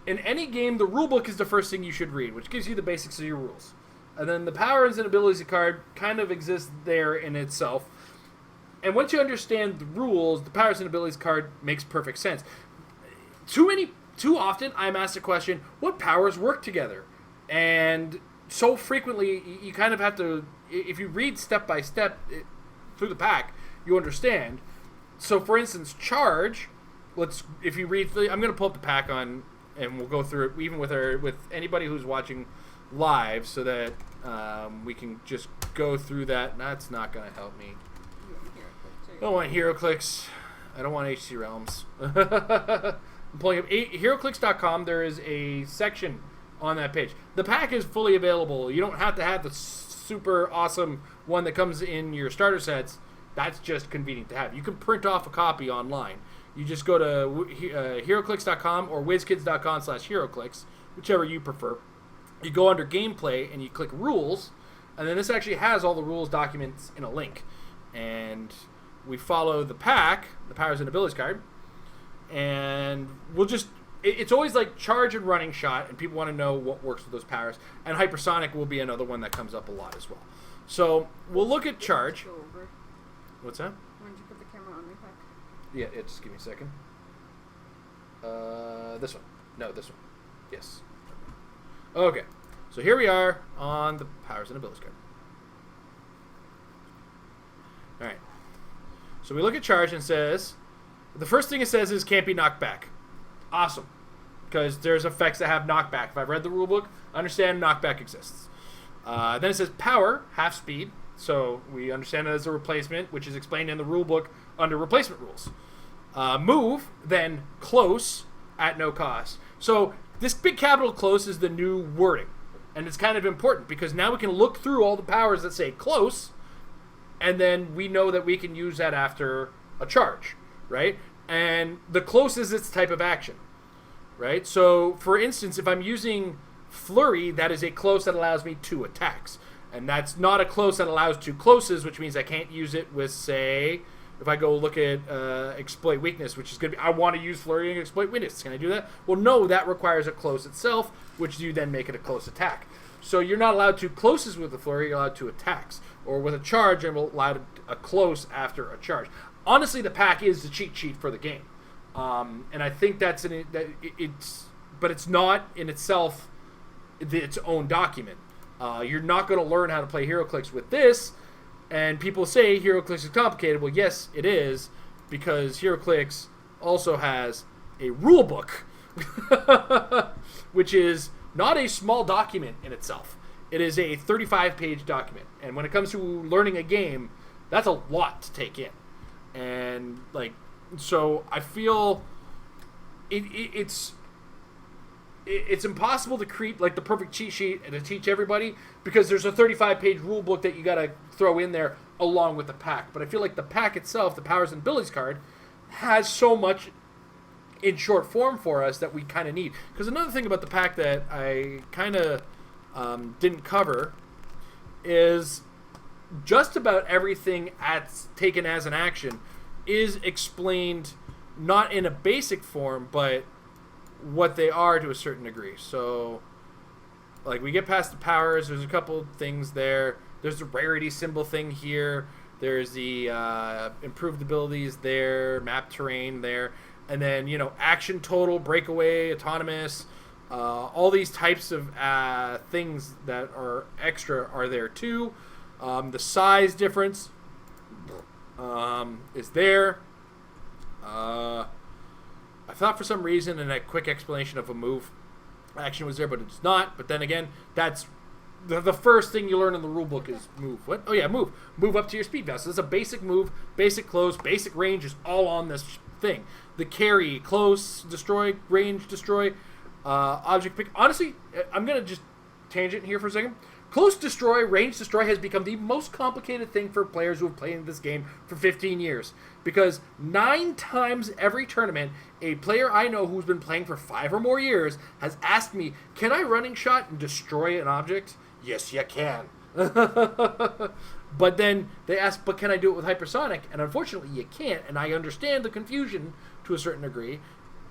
in any game, the rulebook is the first thing you should read, which gives you the basics of your rules. And then the powers and abilities card kind of exist there in itself. And once you understand the rules, the powers and abilities card makes perfect sense. Too often, I'm asked the question, what powers work together? And so frequently, you kind of have to, if you read step by step through the pack, you understand. So, for instance, Charge, if you read, I'm going to pull up the pack on, and we'll go through it, even with anybody who's watching live, so that we can just go through that. That's not going to help me. I don't want HeroClix. I don't want HC Realms. I'm pulling up HeroClix.com. There is a section on that page. The pack is fully available. You don't have to have the super awesome one that comes in your starter sets. That's just convenient to have. You can print off a copy online. You just go to HeroClix.com or WizKids.com/HeroClix, whichever you prefer. You go under Gameplay and you click Rules, and then this actually has all the rules documents in a link. And we follow the pack, the powers and abilities card, and we'll just... It's always like Charge and Running Shot, and people want to know what works with those powers. And Hypersonic will be another one that comes up a lot as well. So we'll look at Charge. What's that? Why don't you put the camera on me, Pack? Yeah, just give me a second. This one. No, this one. Yes. Okay. So here we are on the powers and abilities card. All right. So we look at Charge and says, the first thing it says is can't be knocked back. Awesome. Because there's effects that have knockback. If I've read the rulebook, Understand knockback exists. Then it says power, half speed. So we understand it as a replacement, which is explained in the rule book under replacement rules. Move, then close at no cost. So this big capital close is the new wording. And it's kind of important because now we can look through all the powers that say close, and then we know that we can use that after a charge, right? And the close is its type of action, right? So, for instance, if I'm using Flurry, that is a close that allows me 2 attacks. And that's not a close that allows 2 closes, which means I can't use it with, say, if I go look at Exploit Weakness, which is going to be, I want to use Flurry and Exploit Weakness. Can I do that? Well, no, that requires a close itself, which you then make it a close attack. So you're not allowed 2 closes with the Flurry, you're allowed 2 attacks. Or with a charge, I'm allowed a close after a charge. Honestly, the pack is the cheat sheet for the game. And I think but it's not in itself its own document. You're not going to learn how to play HeroClix with this. And people say HeroClix is complicated. Well, yes, it is, because HeroClix also has a rule book, which is not a small document in itself. It is a 35-page document. And when it comes to learning a game, that's a lot to take in. And, so I feel it's impossible to create the perfect cheat sheet and to teach everybody, because there's a 35-page rule book that you got to throw in there along with the pack. But I feel like the pack itself, the powers and abilities card, has so much in short form for us that we kind of need. Because another thing about the pack that I kind of didn't cover is just about everything taken as an action is explained not in a basic form, but what they are to a certain degree. So, we get past the powers, there's a couple things there. There's the rarity symbol thing here. There's the improved abilities there, map terrain there. And then, action total, breakaway, autonomous, all these types of things that are extra are there too. The size difference is there. I thought for some reason in that quick explanation of a move action was there, but it's not. But then again, that's the first thing you learn in the rulebook is move. What? Oh yeah, move. Move up to your speed vest. So it's a basic move, basic close, basic range is all on this thing. The carry, close, destroy, range, destroy, object pick. Honestly, I'm going to just tangent here for a second. Close destroy, range destroy has become the most complicated thing for players who have played this game for 15 years. Because 9 times every tournament, a player I know who's been playing for 5 or more years has asked me, can I running shot and destroy an object? Yes, you can. But then they ask, but can I do it with hypersonic? And unfortunately, you can't. And I understand the confusion to a certain degree.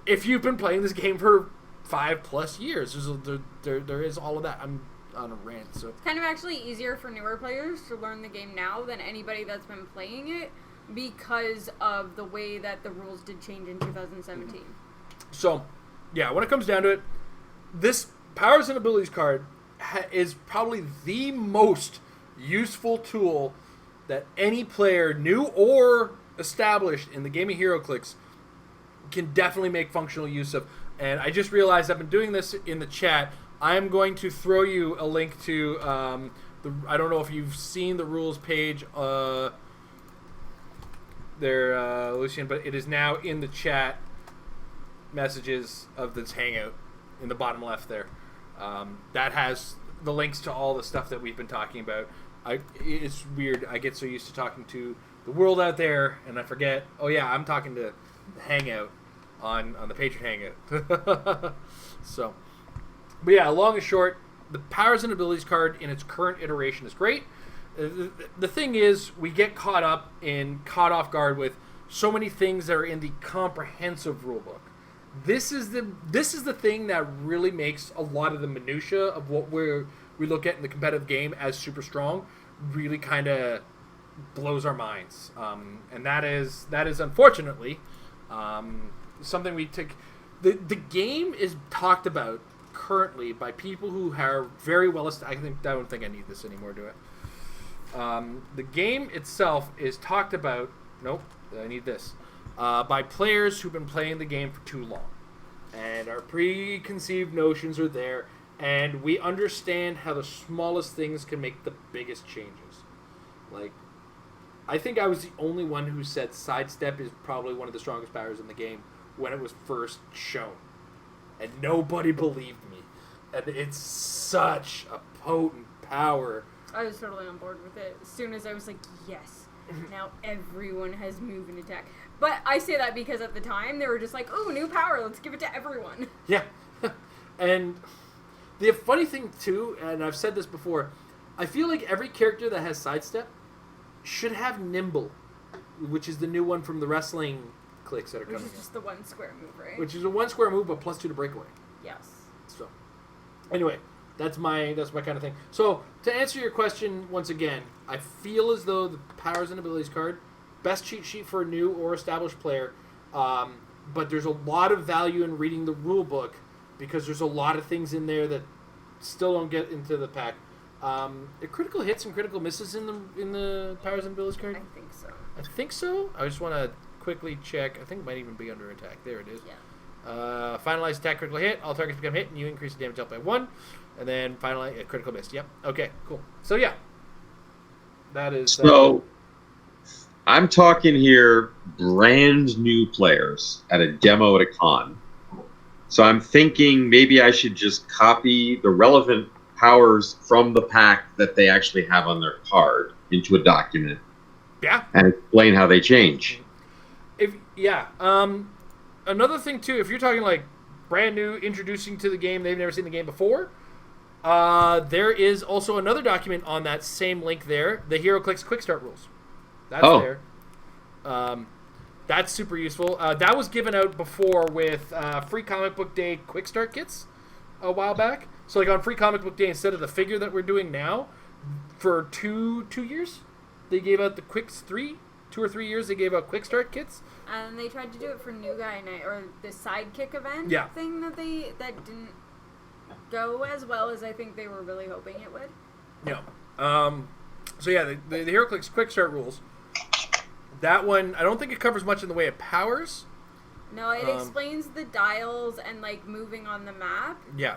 If you've been playing this game for 5+ years, there is all of that. I'm on a rant. So it's kind of actually easier for newer players to learn the game now than anybody that's been playing it, because of the way that the rules did change in 2017. So, yeah, when it comes down to it, this Powers and Abilities card is probably the most useful tool that any player, new or established in the game of HeroClix, can definitely make functional use of. And I just realized I've been doing this in the chat. I'm going to throw you a link to I don't know if you've seen the rules page there, Lucian, but it is now in the chat messages of this Hangout in the bottom left there. That has the links to all the stuff that we've been talking about. It's weird. I get so used to talking to the world out there, and I forget. Oh yeah, I'm talking to the Hangout on the Patron Hangout. So. But yeah, long and short, the Powers and Abilities card in its current iteration is great. The thing is, we get caught off guard with so many things that are in the comprehensive rulebook. This is the thing that really makes a lot of the minutia of what we look at in the competitive game as super strong really kind of blows our minds, and that is unfortunately something we take. The game is talked about currently by people who are very well established. I don't think I need this anymore, do I? The game itself is talked about. Nope, I need this. By players who've been playing the game for too long, and our preconceived notions are there, and we understand how the smallest things can make the biggest changes. Like, I think I was the only one who said sidestep is probably one of the strongest powers in the game when it was first shown. And nobody believed me. And it's such a potent power. I was totally on board with it. As soon as I was like, yes, now everyone has move and attack. But I say that because at the time, they were just like, ooh, new power, let's give it to everyone. Yeah. And the funny thing, too, and I've said this before, I feel like every character that has sidestep should have nimble, which is the new one from the wrestling Clix that are coming. Which is just the 1 square move, right? Which is a 1 square move, but +2 to breakaway. Yes. So, anyway, that's my kind of thing. So, to answer your question once again, I feel as though the powers and abilities card, best cheat sheet for a new or established player, but there's a lot of value in reading the rule book because there's a lot of things in there that still don't get into the pack. Critical hits and critical misses in the powers and abilities card. I think so. I think so. I just want to quickly check. I think it might even be under attack. There it is. Yeah. Finalize attack critical hit. All targets become hit, and you increase the damage dealt by 1. And then finalize a critical miss. Yep. Okay. Cool. So yeah, that is. So I'm talking here, brand new players at a demo at a con. So I'm thinking maybe I should just copy the relevant powers from the pack that they actually have on their card into a document. Yeah. And explain how they change. Another thing too, if you're talking like brand new, introducing to the game, they've never seen the game before. There is also another document on that same link there, the HeroClix Quick Start rules. That's there. That's super useful. That was given out before with Free Comic Book Day Quick Start kits a while back. So like on Free Comic Book Day, instead of the figure that we're doing now, for two years, they gave out the Quicks 2 or 3 years, they gave out Quick Start kits. And they tried to do it for New Guy Night, or the Sidekick event thing that didn't go as well as I think they were really hoping it would. Yeah. So yeah, the HeroClix Quick Start rules. That one, I don't think it covers much in the way of powers. No, it explains the dials and like moving on the map. Yeah.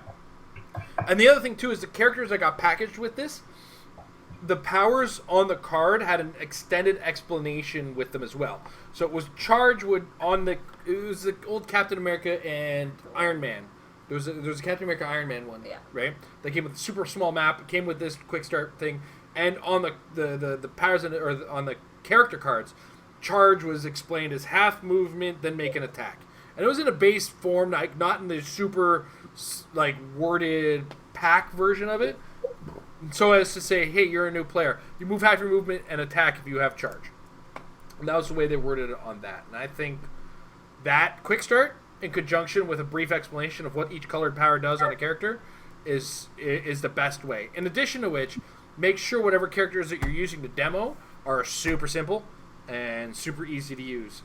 And the other thing too is the characters that got packaged with this, the powers on the card had an extended explanation with them as well. So it was charge would it was the old Captain America and Iron Man. There was a Captain America Iron Man one, right? They came with a super small map. It came with this quick start thing, and on the powers on the character cards, charge was explained as half movement, then make an attack, and it was in a base form, like not in the super like worded pack version of it. So as to say, hey, you're a new player. You move half your movement and attack if you have charge. And that was the way they worded it on that. And I think that quick start, in conjunction with a brief explanation of what each colored power does on a character, is the best way. In addition to which, make sure whatever characters that you're using to demo are super simple and super easy to use.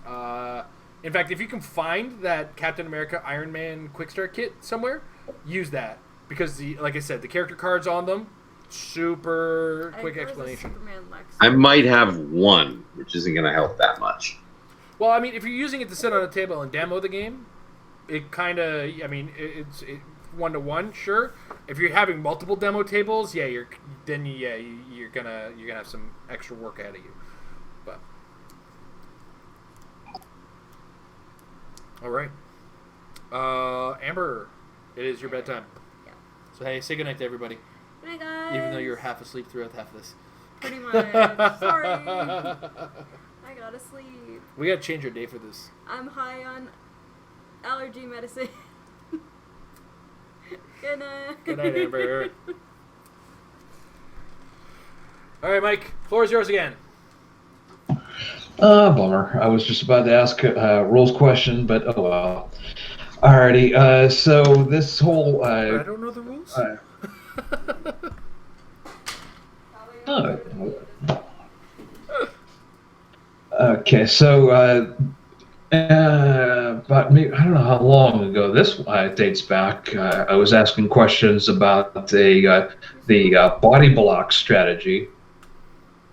In fact, if you can find that Captain America Iron Man quick start kit somewhere, use that. Because, like I said, the character cards on them, super quick explanation. I might have one, which isn't going to help that much. Well, I mean, if you're using it to sit on a table and demo the game, it kind of, I mean, it's 1-to-1, sure. If you're having multiple demo tables, you're gonna have some extra work ahead of you. But all right, Amber, it is your bedtime. Yeah. So hey, say goodnight to everybody. Good night, guys. Even though you're half asleep throughout half of this. Pretty much. Sorry. I gotta sleep. We gotta change our day for this. I'm high on allergy medicine. Good night. Good night, Amber. All right, Mike. Floor is yours again. Bummer. I was just about to ask a rules question, but oh well. Alrighty. So this whole. I don't know the rules. Okay, so about maybe, I don't know how long ago this dates back. I was asking questions about the body block strategy.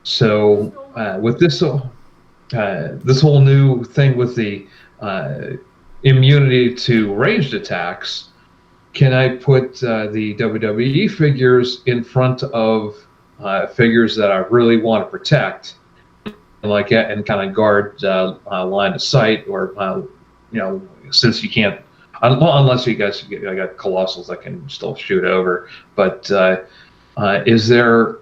So with this whole new thing with the immunity to ranged attacks, can I put the WWE figures in front of figures that I really want to protect, and kind of guard line of sight, or since you can't, unless you guys I got colossals that can still shoot over, but is there,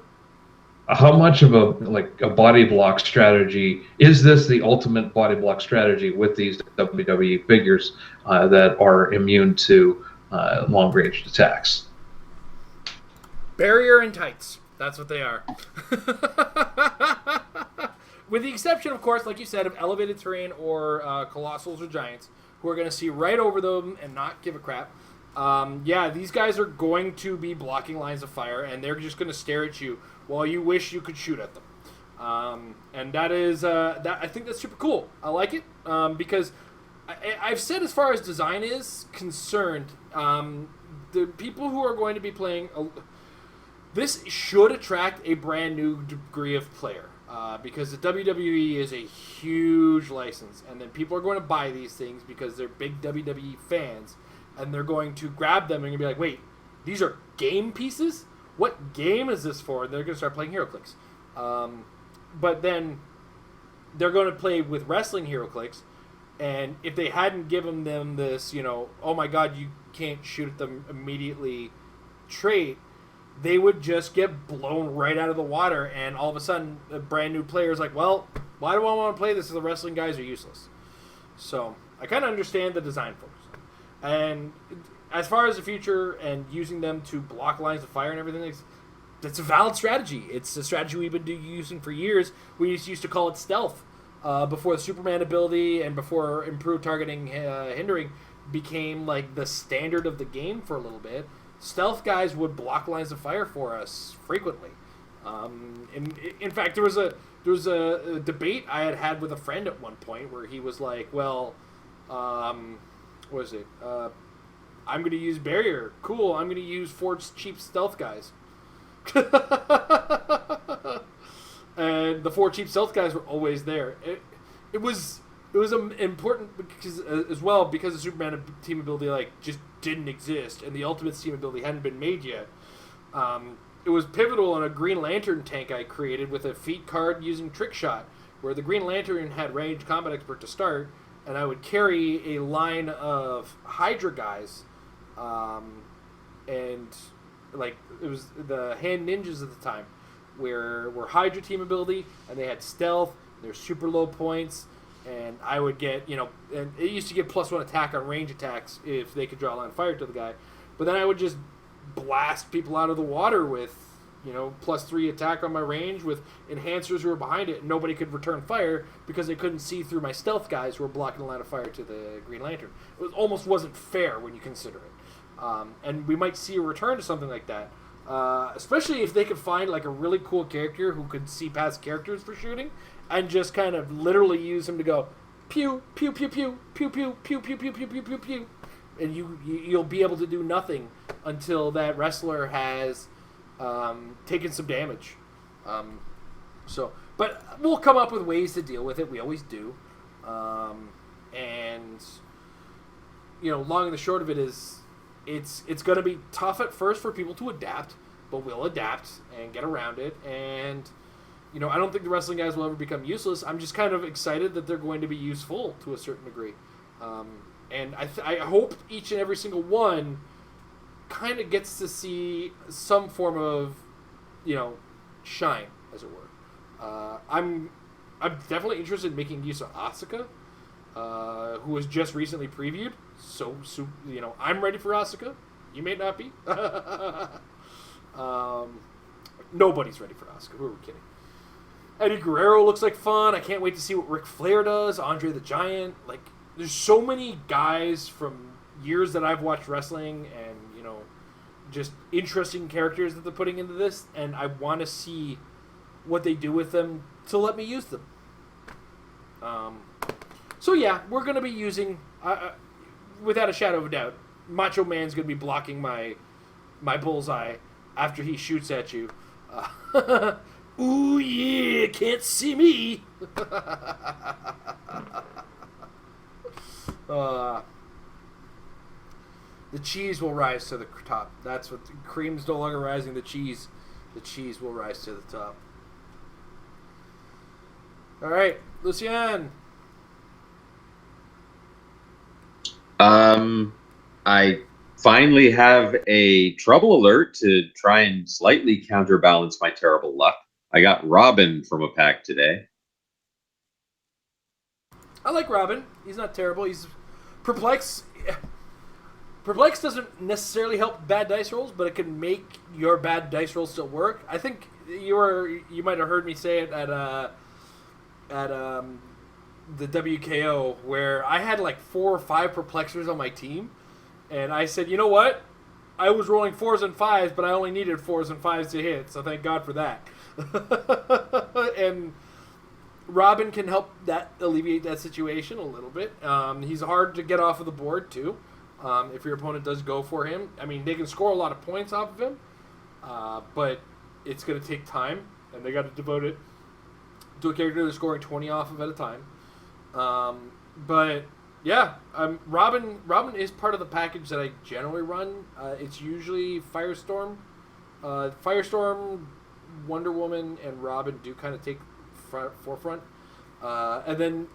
how much of a body block strategy is this? The ultimate body block strategy with these WWE figures that are immune to long range attacks? Barrier and tights. That's what they are. With the exception, of course, like you said, of elevated terrain or colossals or giants, who are going to see right over them and not give a crap. Yeah, these guys are going to be blocking lines of fire, and they're just going to stare at you while you wish you could shoot at them. And that is, I think that's super cool. I like it because I've said, as far as design is concerned, the people who are going to be playing, this should attract a brand new degree of player. Because the WWE is a huge license, and then people are going to buy these things because they're big WWE fans, and they're going to grab them and be like, wait, these are game pieces? What game is this for? And they're going to start playing HeroClix. But then they're going to play with Wrestling HeroClix, and if they hadn't given them this, oh my god, you can't shoot at them immediately trait, they would just get blown right out of the water, and all of a sudden, a brand new player is like, well, why do I want to play this if the wrestling guys are useless? So, I kind of understand the design for it. And as far as the future and using them to block lines of fire and everything, it's a valid strategy. It's a strategy we've been using for years. We used to call it stealth before the Superman ability and before improved targeting hindering became like the standard of the game for a little bit. Stealth guys would block lines of fire for us frequently. In fact, there was a debate I had with a friend at one point where he was like, well, what was it? I'm going to use barrier. Cool, I'm going to use 4 cheap stealth guys. And the 4 cheap stealth guys were always there. It was important because as well, because the Superman team ability just didn't exist, and the Ultimates team ability hadn't been made yet. It was pivotal in a Green Lantern tank I created with a feat card using Trick Shot, where the Green Lantern had ranged combat expert to start, and I would carry a line of Hydra guys, and it was the Hand Ninjas at the time, where Hydra team ability, and they had stealth, they're super low points. And I would get, and it used to get +1 attack on range attacks if they could draw a line of fire to the guy. But then I would just blast people out of the water with, +3 attack on my range with enhancers who were behind it, and nobody could return fire because they couldn't see through my stealth guys who were blocking the line of fire to the Green Lantern. It almost wasn't fair when you consider it. And we might see a return to something like that. Especially if they could find a really cool character who could see past characters for shooting, and just kind of literally use him to go pew pew pew pew pew pew pew pew pew pew pew pew pew, and you'll be able to do nothing until that wrestler has taken some damage. But we'll come up with ways to deal with it. We always do. And long and the short of it is, it's going to be tough at first for people to adapt, but we'll adapt and get around it. And I don't think the wrestling guys will ever become useless. I'm just kind of excited that they're going to be useful to a certain degree. And I hope each and every single one kind of gets to see some form of, shine, as it were. I'm definitely interested in making use of Asuka, who was just recently previewed. So I'm ready for Asuka. You may not be. Nobody's ready for Asuka. Who are we kidding? Eddie Guerrero looks like fun. I can't wait to see what Ric Flair does. Andre the Giant. There's so many guys from years that I've watched wrestling and, just interesting characters that they're putting into this. And I want to see what they do with them to let me use them. So, yeah, we're going to be using, without a shadow of a doubt, Macho Man's going to be blocking my bullseye after he shoots at you. Ooh, yeah, can't see me. The cheese will rise to the top. That's what cream's no longer rising. The cheese will rise to the top. All right, Lucian. I finally have a trouble alert to try and slightly counterbalance my terrible luck. I got Robin from a pack today. I like Robin. He's not terrible. He's Perplex. Perplex doesn't necessarily help bad dice rolls, but it can make your bad dice rolls still work. I think you might have heard me say it at the WKO where I had like 4 or 5 Perplexers on my team, and I said, you know what? I was rolling 4s and 5s, but I only needed 4s and 5s to hit, so thank God for that. And Robin can help that alleviate that situation a little bit. He's hard to get off of the board too. If your opponent does go for him, I mean, they can score a lot of points off of him, but it's going to take time, and they got to devote it to a character they're scoring 20 off of at a time. But yeah, Robin is part of the package that I generally run. It's usually Firestorm, Wonder Woman, and Robin do kind of take forefront, and then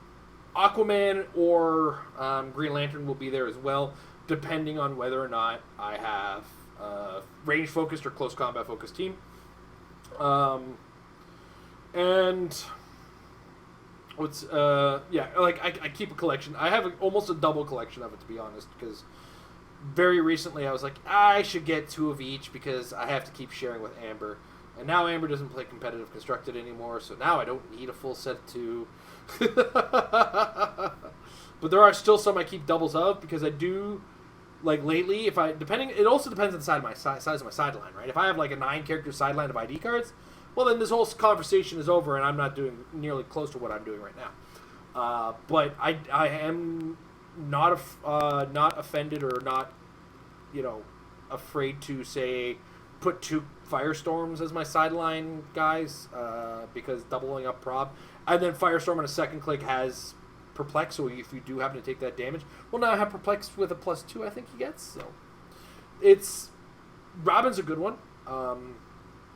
Aquaman or Green Lantern will be there as well, depending on whether or not I have range focused or close combat focused team. And what's I keep a collection. I have almost a double collection of it, to be honest, because very recently I was like, I should get 2 of each because I have to keep sharing with Amber. And now Amber doesn't play competitive constructed anymore, so now I don't need a full set of 2. But there are still some I keep doubles of because I do, like lately, it also depends on the size of my sideline, right? If I have like a 9-character sideline of ID cards, well then this whole conversation is over and I'm not doing nearly close to what I'm doing right now. But I am not offended or not, afraid to say put 2 Firestorms as my sideline guys because doubling up prob, and then Firestorm on a second click has Perplex, so if you do happen to take that damage, well, now I have Perplex with a +2 I think he gets, so Robin's a good one,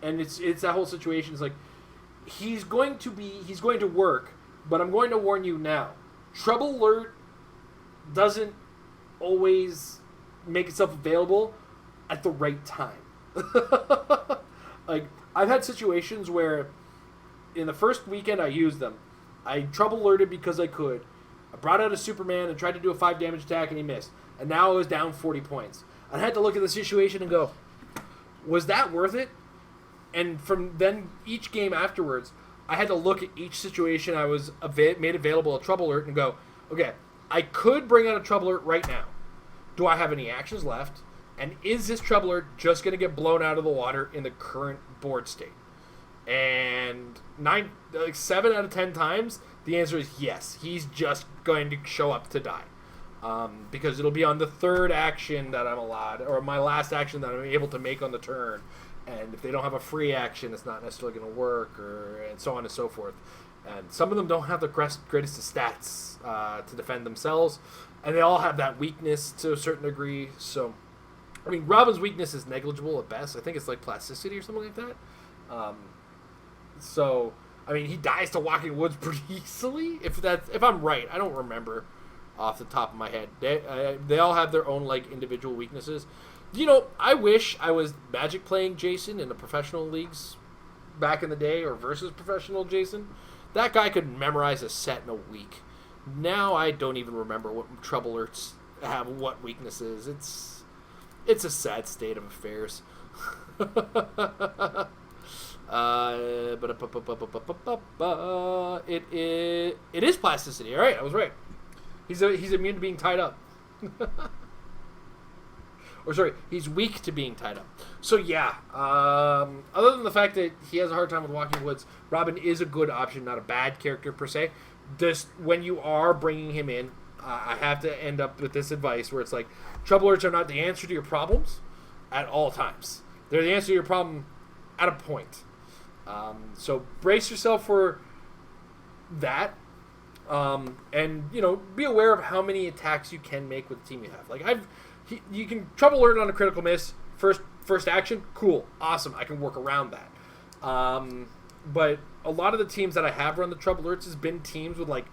and it's that whole situation is like he's going to work, but I'm going to warn you now, Trouble Alert doesn't always make itself available at the right time. Like, I've had situations where in the first weekend I used them. I trouble alerted because I could. I brought out a Superman and tried to do a 5 damage attack and he missed. And now I was down 40 points. I had to look at the situation and go, was that worth it? And from then each game afterwards, I had to look at each situation I was made available a trouble alert and go, okay, I could bring out a trouble alert right now. Do I have any actions left? And is this trouble alert just going to get blown out of the water in the current board state? And 7 out of 10 times, the answer is yes. He's just going to show up to die. Because it'll be on the 3rd action that I'm allowed, or my last action that I'm able to make on the turn. And if they don't have a free action, it's not necessarily going to work, and so on and so forth. And some of them don't have the greatest of stats to defend themselves. And they all have that weakness to a certain degree, so... I mean, Robin's weakness is negligible at best. I think it's like plasticity or something like that. So, I mean, he dies to Walking Woods pretty easily. If I'm right, I don't remember off the top of my head. They all have their own like individual weaknesses. I wish I was Magic playing Jason in the professional leagues back in the day, or versus professional Jason. That guy could memorize a set in a week. Now I don't even remember what trouble alerts have, what weaknesses. It's a sad state of affairs. It is plasticity. All right, I was right. He's immune to being tied up. Or sorry, he's weak to being tied up. So yeah, other than the fact that he has a hard time with Walking Woods, Robin is a good option, not a bad character per se. Just when you are bringing him in, I have to end up with this advice where it's like, trouble alerts are not the answer to your problems at all times. They're the answer to your problem at a point. So brace yourself for that. And, be aware of how many attacks you can make with the team you have. Like, I've you can trouble alert on a critical miss. First action, cool, awesome. I can work around that. But a lot of the teams that I have run the trouble alerts has been teams with like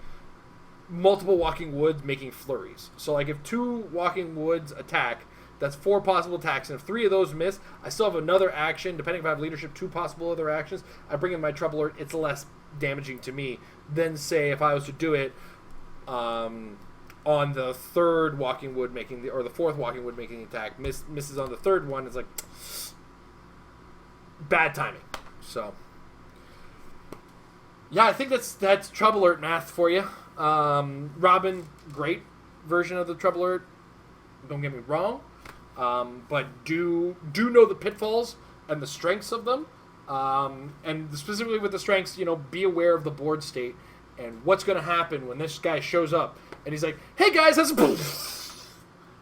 multiple walking woods making flurries. So like if 2 walking woods attack, that's 4 possible attacks, and if 3 of those miss, I still have another action. Depending if I have leadership, 2 possible other actions. I bring in my trouble alert. It's less damaging to me than say if I was to do it on the 3rd walking wood making the, or the 4th walking wood making the attack. Misses on the 3rd one. It's like bad timing. So yeah, I think that's trouble alert math for you. Robin, great version of the trouble alert. Don't get me wrong. But do know the pitfalls and the strengths of them, and specifically with the strengths, be aware of the board state and what's going to happen when this guy shows up and he's like, "Hey guys, that's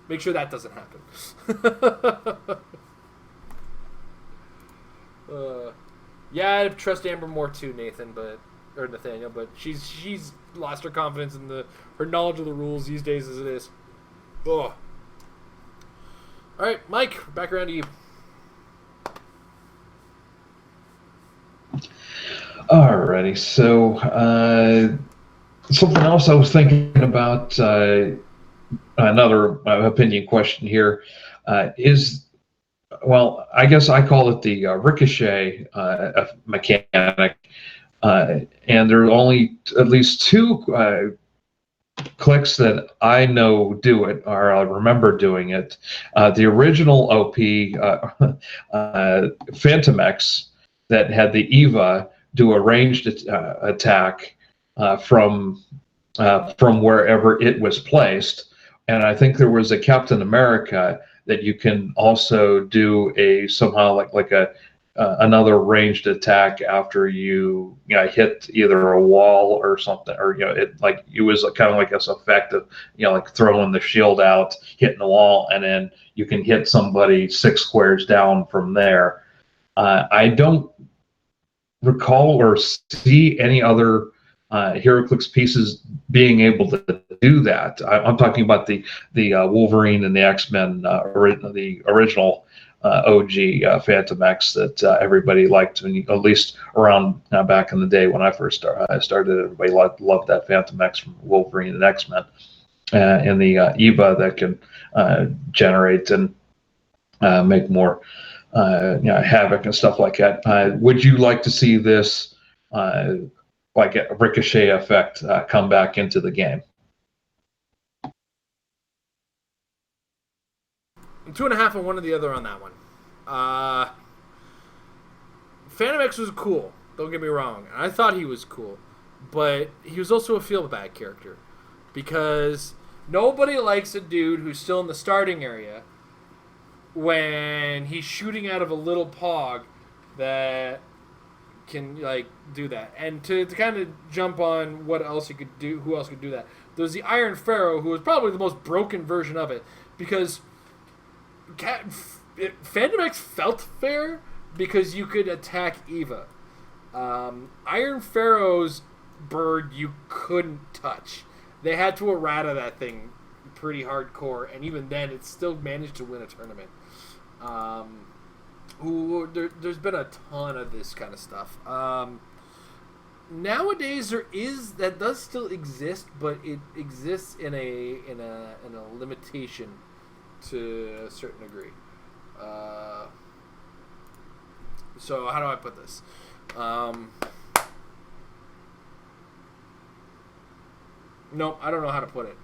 make sure that doesn't happen." Yeah, I trust Amber more too, Nathaniel, but she's lost her confidence in her knowledge of the rules these days as it is. Ugh. All right, Mike, back around to you. Alrighty, so something else I was thinking about, another opinion question here, is, well, I guess I call it the ricochet mechanic, and there are only at least 2 Clix that I know do it, or I remember doing it. The original OP Phantomex that had the Eva do a ranged attack from wherever it was placed, and I think there was a Captain America that you can also do somehow like another ranged attack after you hit either a wall or something, or it was kind of like this effect of like throwing the shield out, hitting the wall, and then you can hit somebody 6 squares down from there. I don't recall or see any other HeroClix pieces being able to do that. I'm talking about the Wolverine and the X-Men, the original OG Phantomex that everybody liked, at least around back in the day when I first started. Everybody loved that Phantomex from Wolverine and X-Men, and the Eva that can generate and make more havoc and stuff like that. Would you like to see this like a ricochet effect come back into the game? 2.5 and 1 or the other on that one. Phantomex was cool. Don't get me wrong. I thought he was cool, but he was also a feel bad character because nobody likes a dude who's still in the starting area when he's shooting out of a little pog that can do that. And to kind of jump on what else you could do, who else could do that? There's the Iron Pharaoh, who was probably the most broken version of it because Phantomex felt fair because you could attack Eva. Iron Pharaoh's bird you couldn't touch. They had to errata that thing pretty hardcore, and even then it still managed to win a tournament. There's been a ton of this kind of stuff. Nowadays that does still exist, but it exists in a limitation to a certain degree. So how do I put this? Nope, I don't know how to put it.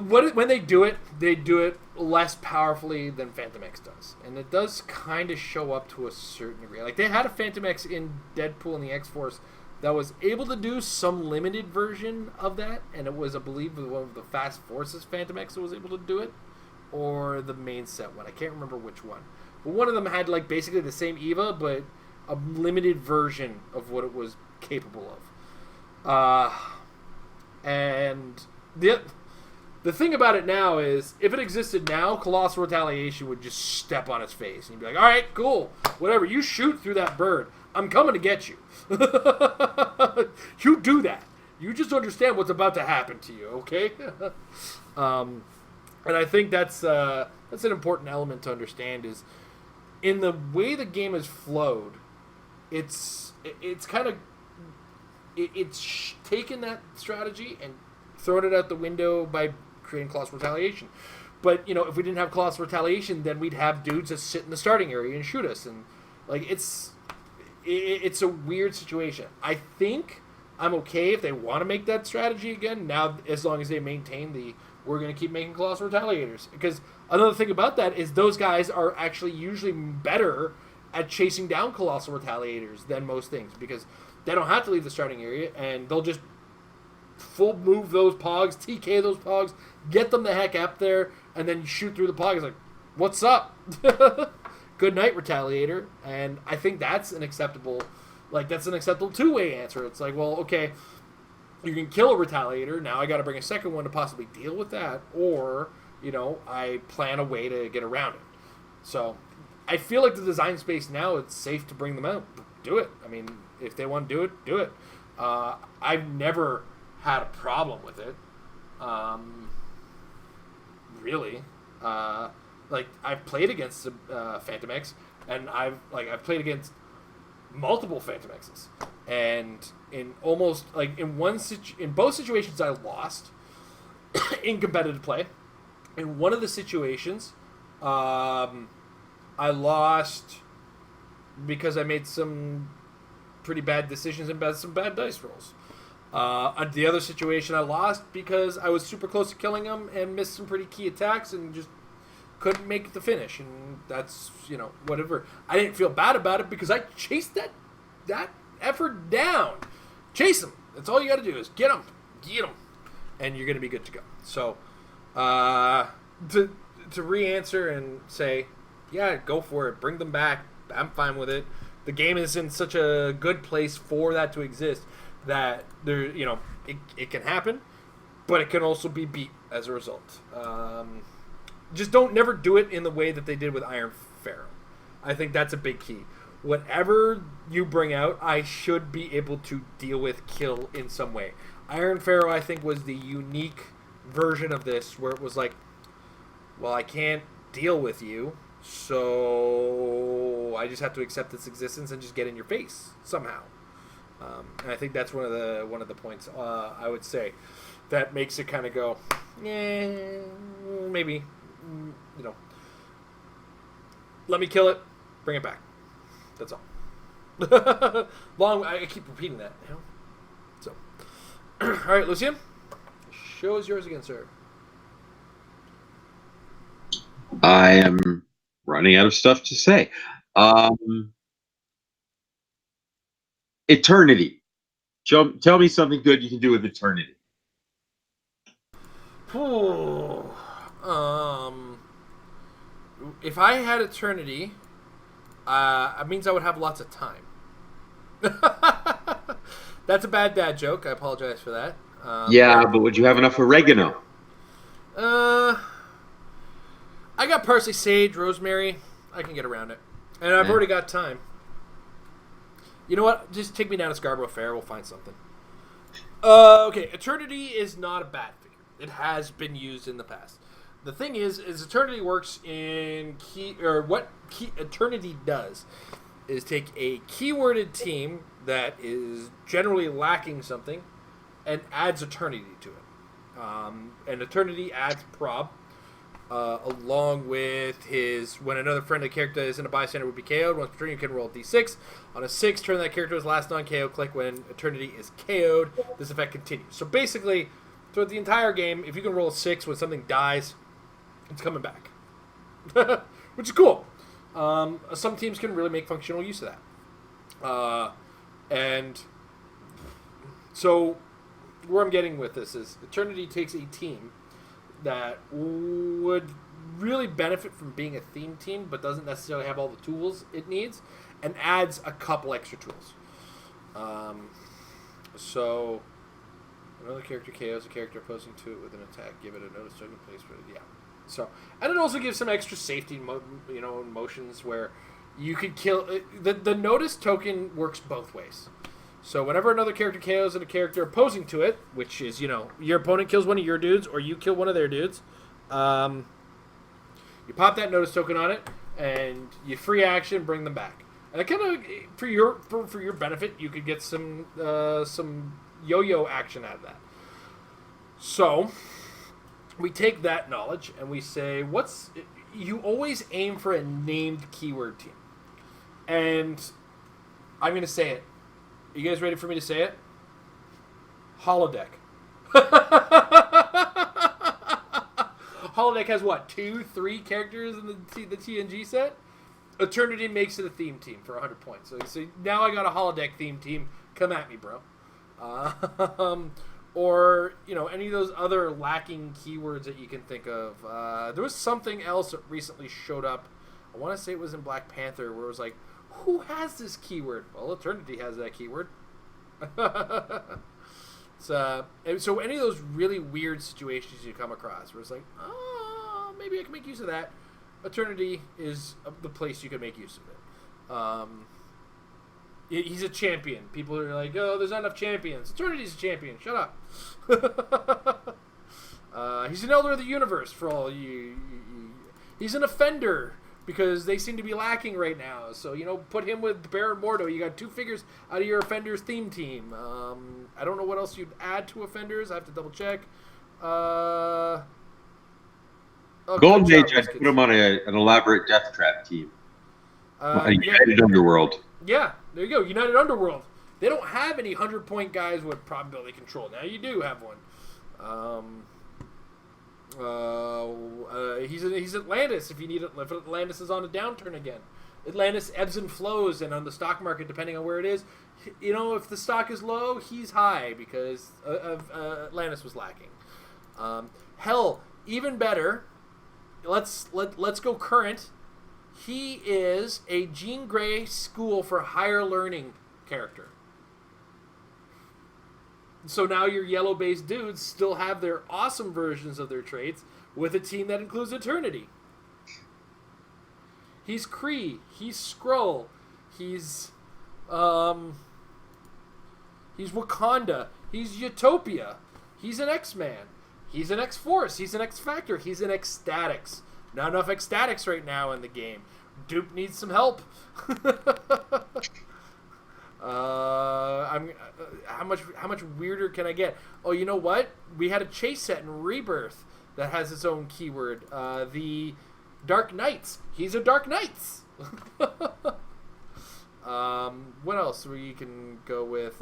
When they do it less powerfully than Phantomex does, and it does kind of show up to a certain degree. Like they had a Phantomex in Deadpool and the X-Force that was able to do some limited version of that, and it was, I believe, one of the Fast Forces Phantomex that was able to do it, or the main set one. I can't remember which one, but one of them had basically the same Eva, but a limited version of what it was capable of. And the thing about it now is, if it existed now, Colossal Retaliation would just step on its face. And you'd be like, all right, cool, whatever. You shoot through that bird. I'm coming to get you. You do that. You just understand what's about to happen to you, okay? And I think that's an important element to understand is in the way the game has flowed, it's kind of taken that strategy and thrown it out the window by creating Colossal Retaliation. But, if we didn't have Colossal Retaliation, then we'd have dudes that sit in the starting area and shoot us. And, it's a weird situation. I think I'm okay if they want to make that strategy again, now as long as they maintain we're going to keep making Colossal Retaliators. Because another thing about that is those guys are actually usually better at chasing down Colossal Retaliators than most things. Because they don't have to leave the starting area, and they'll just full move those pogs, TK those pogs, get them the heck up there, and then you shoot through the pogs like, what's up? Good night, Retaliator. And I think that's an acceptable two-way answer. It's like, well, okay, you can kill a Retaliator, now I got to bring a second one to possibly deal with that, or, I plan a way to get around it. So I feel like the design space now, it's safe to bring them out. Do it. I mean, if they want to do it, do it. I've never had a problem with it. Really. I've played against Phantom X, and I've played against multiple Phantom X's, and in both situations I lost in competitive play. In one of the situations, I lost because I made some pretty bad decisions and some bad dice rolls. On the other situation, I lost because I was super close to killing him and missed some pretty key attacks and just couldn't make it to finish. And that's, whatever. I didn't feel bad about it because I chased that effort down. Chase him. That's all you got to do is get him, and you're going to be good to go. So, to re-answer and say, yeah, go for it. Bring them back. I'm fine with it. The game is in such a good place for that to exist that there, it can happen, but it can also be beat as a result. Just never do it in the way that they did with Iron Pharaoh. I think that's a big key. Whatever you bring out, I should be able to deal with, kill in some way. Iron Pharaoh, I think, was the unique version of this where it was like, well, I can't deal with you, so I just have to accept its existence and just get in your face somehow. And I think that's one of the points I would say that makes it kind of go, maybe, let me kill it, bring it back. That's all. I keep repeating that. So, all right, Lucian, show is yours again, sir. I am running out of stuff to say. Eternity. Tell me something good you can do with Eternity. If I had Eternity, it means I would have lots of time. That's a bad dad joke. I apologize for that. But would you have enough oregano? I got parsley, sage, rosemary. I can get around it. And I've already got time. You know what? Just take me down to Scarborough Fair. We'll find something. Okay, Eternity is not a bad figure. It has been used in the past. The thing is Eternity works in what Eternity does is take a keyworded team that is generally lacking something and adds Eternity to it. And Eternity adds prob along with his when another friendly character is in a bystander would be KO'd. Once per turn, you can roll a d6. On a 6, turn that character's last non-KO click when Eternity is KO'd. This effect continues. So basically, throughout the entire game, if you can roll a 6 when something dies, it's coming back. Which is cool. Some teams can really make functional use of that. And so where I'm getting with this is Eternity takes a team that would really benefit from being a theme team but doesn't necessarily have all the tools it needs and adds a couple extra tools. So another character KOs a character opposing to it with an attack. Give it a notice token place. So, and it also gives some extra safety, motions where you could kill. The notice token works both ways. So whenever another character KOs a character opposing to it, which is, your opponent kills one of your dudes or you kill one of their dudes, you pop that notice token on it, and you free action, bring them back. And it kind of, for your benefit, you could get some yo-yo action out of that. So we take that knowledge and we say, you always aim for a named keyword team. And I'm going to say it. Are you guys ready for me to say it? Holodeck. Holodeck has what, 2-3 characters in the TNG set? Eternity makes it a theme team for 100 points. So now I got a holodeck theme team. Come at me, bro. Or, any of those other lacking keywords that you can think of. There was something else that recently showed up. I want to say it was in Black Panther, where it was like, who has this keyword? Well, Eternity has that keyword. So any of those really weird situations you come across, where it's like, oh, maybe I can make use of that. Eternity is the place you can make use of it. He's a champion. People are like, oh, there's not enough champions. Eternity's a champion. Shut up. He's an elder of the universe for all you. He's an offender because they seem to be lacking right now. So, put him with Baron Mordo. You got 2 figures out of your offenders theme team. I don't know what else you'd add to offenders. I have to double check. Golden Age, I'd put him on an elaborate death trap team. United Underworld. Yeah, there you go. United Underworld. They don't have any 100-point guys with probability control. Now you do have one. He's Atlantis. If Atlantis is on a downturn again, Atlantis ebbs and flows, and on the stock market, depending on where it is, if the stock is low, he's high because Atlantis was lacking. Hell, even better. Let's go current. He is a Jean Grey School for Higher Learning character. So now your yellow-based dudes still have their awesome versions of their traits with a team that includes Eternity. He's Kree. He's Skrull. He's Wakanda. He's Utopia. He's an X-Man. He's an X-Force. He's an X-Factor. He's an X-Statics. Not enough X-Statics right now in the game. Dupe needs some help. How much weirder can I get? Oh, you know what? We had a chase set in Rebirth that has its own keyword. The Dark Knights. He's a Dark Knights. What else we can go with?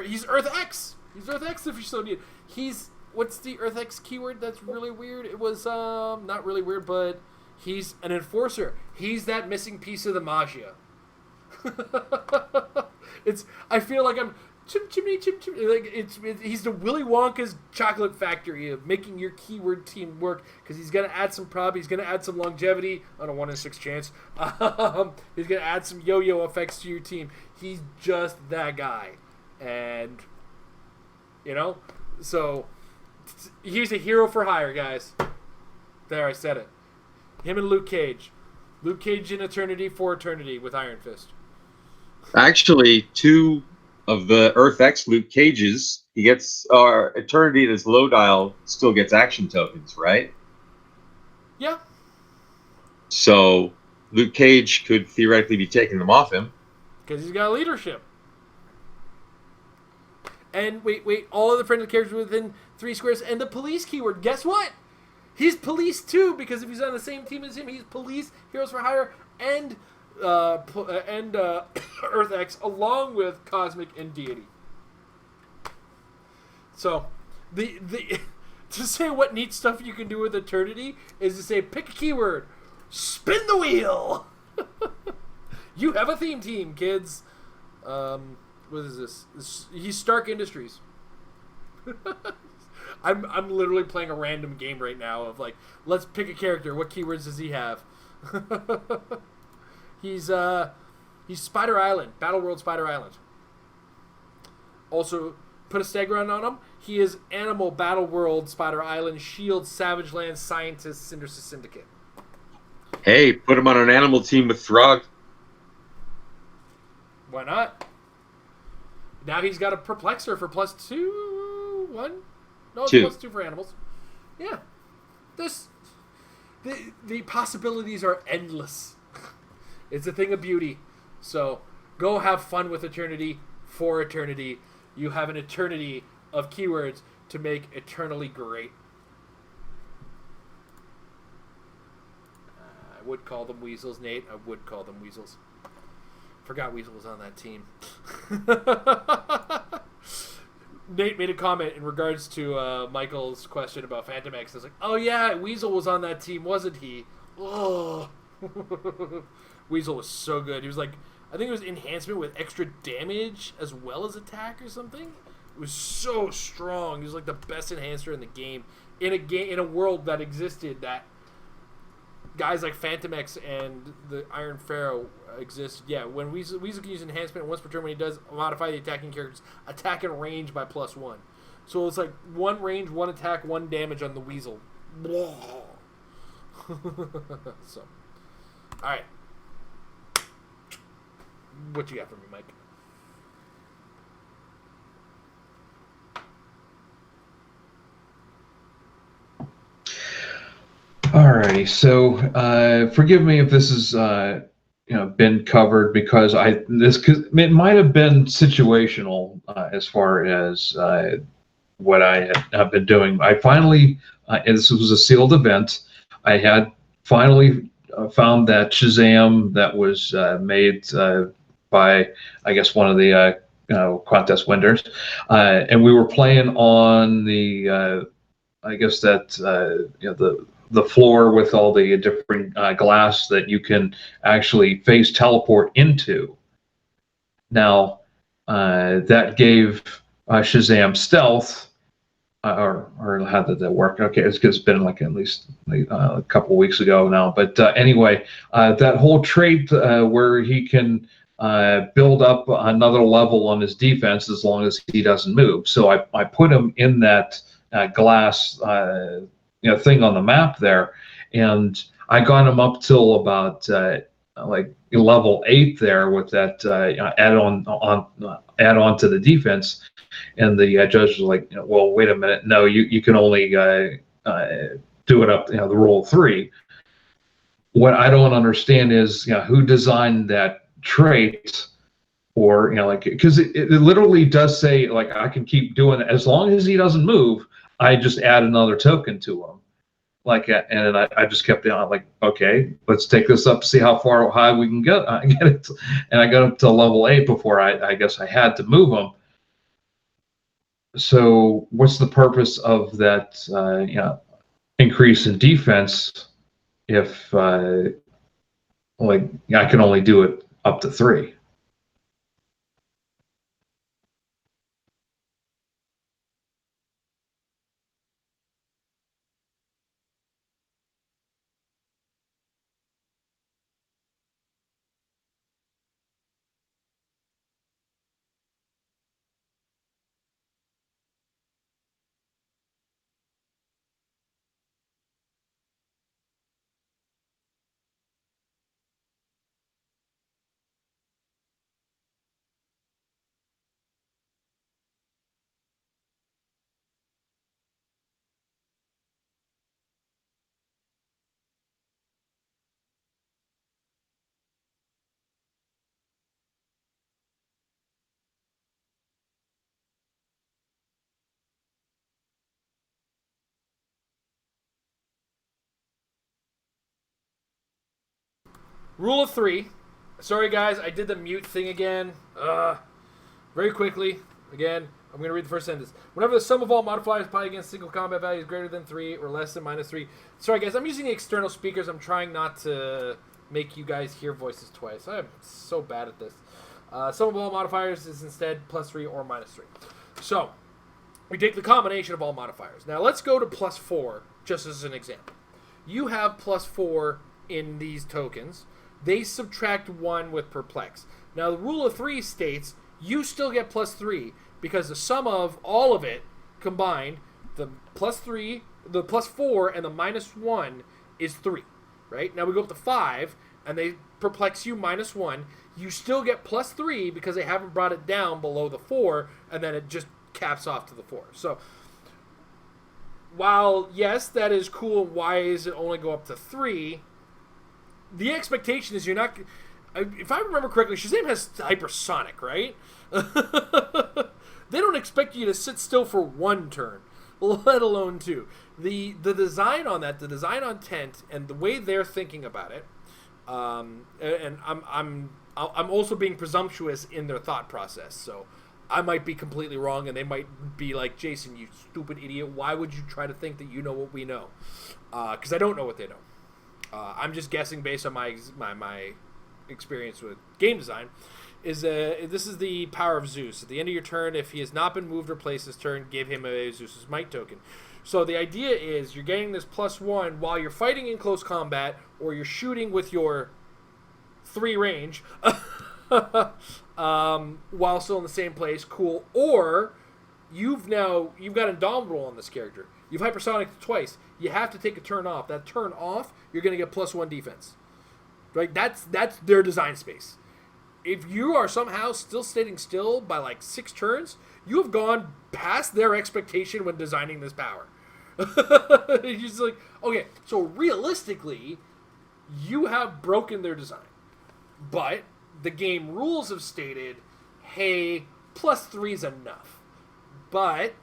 He's Earth X. He's Earth X if you so need. What's the Earth X keyword that's really weird? It was not really weird, but he's an enforcer. He's that missing piece of the magia. I feel like I'm chimney. Like he's the Willy Wonka's chocolate factory of making your keyword team work, because he's gonna add some he's gonna add some longevity on a 1 in 6 chance. He's gonna add some yo-yo effects to your team. He's just that guy, and so he's a hero for hire, guys. There, I said it. Him and Luke Cage. Luke Cage in Eternity for Eternity with Iron Fist. Actually, 2 of the Earth X Luke Cages, he gets Eternity. This low dial still gets action tokens, right? Yeah. So Luke Cage could theoretically be taking them off him because he's got leadership. And wait, all of the friendly characters within 3 squares and the police keyword. Guess what? He's police too, because if he's on the same team as him, he's police, heroes for hire, and Earth X, along with Cosmic and Deity. So, the to say what neat stuff you can do with Eternity is to say, pick a keyword, spin the wheel. You have a theme team, kids. What is this? He's Stark Industries. I'm literally playing a random game right now of like, let's pick a character. What keywords does he have? He's Spider Island, Battle World Spider Island. Also, put a Stegron on him. He is Animal Battle World Spider Island, Shield, Savage Land, Scientist, Synthesis Syndicate. Hey, put him on an animal team with Throg. Why not? Now he's got a Perplexer for +2, 1? No, it's 2. +2 for animals. Yeah. The possibilities are endless. It's a thing of beauty. So go have fun with Eternity for eternity. You have an eternity of keywords to make eternally great. I would call them weasels, Nate. I would call them weasels. Forgot Weasel was on that team. Nate made a comment in regards to Michael's question about Phantom X. I was like, oh yeah, Weasel was on that team, wasn't he? Oh. Weasel was so good. He was like, I think it was enhancement with extra damage as well as attack or something. It was so strong. He was like the best enhancer in the game. In a world that existed that guys like Phantom X and the Iron Pharaoh exist. Yeah, when Weasel can use enhancement once per turn when he does modify the attacking character's attack and range by +1. So it's like 1 range, 1 attack, 1 damage on the Weasel. So, alright. What you got for me, Mike? Alrighty, so forgive me if this is been covered because it might have been situational as far as what I have been doing. I finally, and this was a sealed event, I had finally found that Shazam that was made by, I guess, one of the contest winners, and we were playing on the, I guess that the floor with all the different glass that you can actually phase teleport into. Now, that gave Shazam stealth, or how did that work? Okay, it's been like at least a couple weeks ago now. But anyway, that whole trait where he can build up another level on his defense as long as he doesn't move. So I put him in that glass thing on the map there, and I got him up till about like level 8 there with that add on to the defense. And the judge was like, well, wait a minute, no, you can only do it up the roll 3. What I don't understand is who designed that trait, or because it literally does say like I can keep doing it as long as he doesn't move. I just add another token to him, and I just kept like, okay, let's take this up, see how far high we can get it, and I got up to level 8 before I guess I had to move him. So what's the purpose of that increase in defense if I can only do it up to 3? Rule of 3. Sorry, guys, I did the mute thing again. Very quickly. Again, I'm going to read the first sentence. Whenever the sum of all modifiers applied against single combat value is greater than 3 or less than -3. Sorry, guys, I'm using the external speakers. I'm trying not to make you guys hear voices twice. I am so bad at this. Sum of all modifiers is instead +3 or -3. So, we take the combination of all modifiers. Now, let's go to +4, just as an example. You have +4 in these tokens. They subtract 1 with Perplex. Now, the rule of 3 states you still get +3 because the sum of all of it combined, the +3, the +4, and the -1 is 3. Right? Now we go up to 5, and they Perplex you -1. you still get +3 because they haven't brought it down below the 4, and then it just caps off to the 4. So while, yes, that is cool, why is it only go up to 3? The expectation is you're not... If I remember correctly, Shazam has hypersonic, right? They don't expect you to sit still for 1 turn, let alone 2. The design on that, the design on Tent, and the way they're thinking about it, and I'm also being presumptuous in their thought process, so I might be completely wrong, and they might be like, Jason, you stupid idiot, why would you try to think that you know what we know? Because I don't know what they know. I'm just guessing based on my experience with game design. This is the power of Zeus. At the end of your turn, if he has not been moved or placed this turn, give him a Zeus's Might token. So the idea is you're getting this +1 while you're fighting in close combat, or you're shooting with your 3 range while still in the same place. Cool. Or you've got Indomitable on this character. You've hypersonic twice. You have to take a turn off. That turn off, you're going to get +1 defense. Right? That's their design space. If you are somehow still sitting still by like 6 turns, you have gone past their expectation when designing this power. You're just like, okay, so realistically, you have broken their design. But the game rules have stated, hey, +3 is enough. But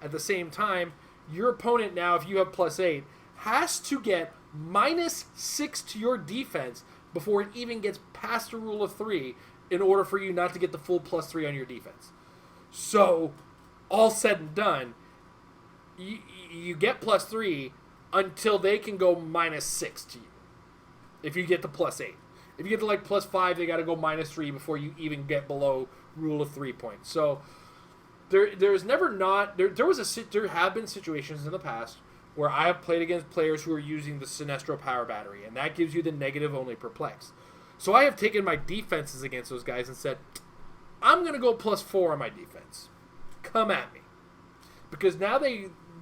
at the same time, your opponent now, if you have +8, has to get -6 to your defense before it even gets past the rule of 3 in order for you not to get the full +3 on your defense. So, all said and done, you get +3 until they can go -6 to you. If you get the +8. If you get to like +5, they got to go -3 before you even get below rule of 3 points. So, there's never not... There have been situations in the past where I have played against players who are using the Sinestro Power Battery, and that gives you the negative only perplex. So I have taken my defenses against those guys and said, I'm going to go +4 on my defense. Come at me. Because now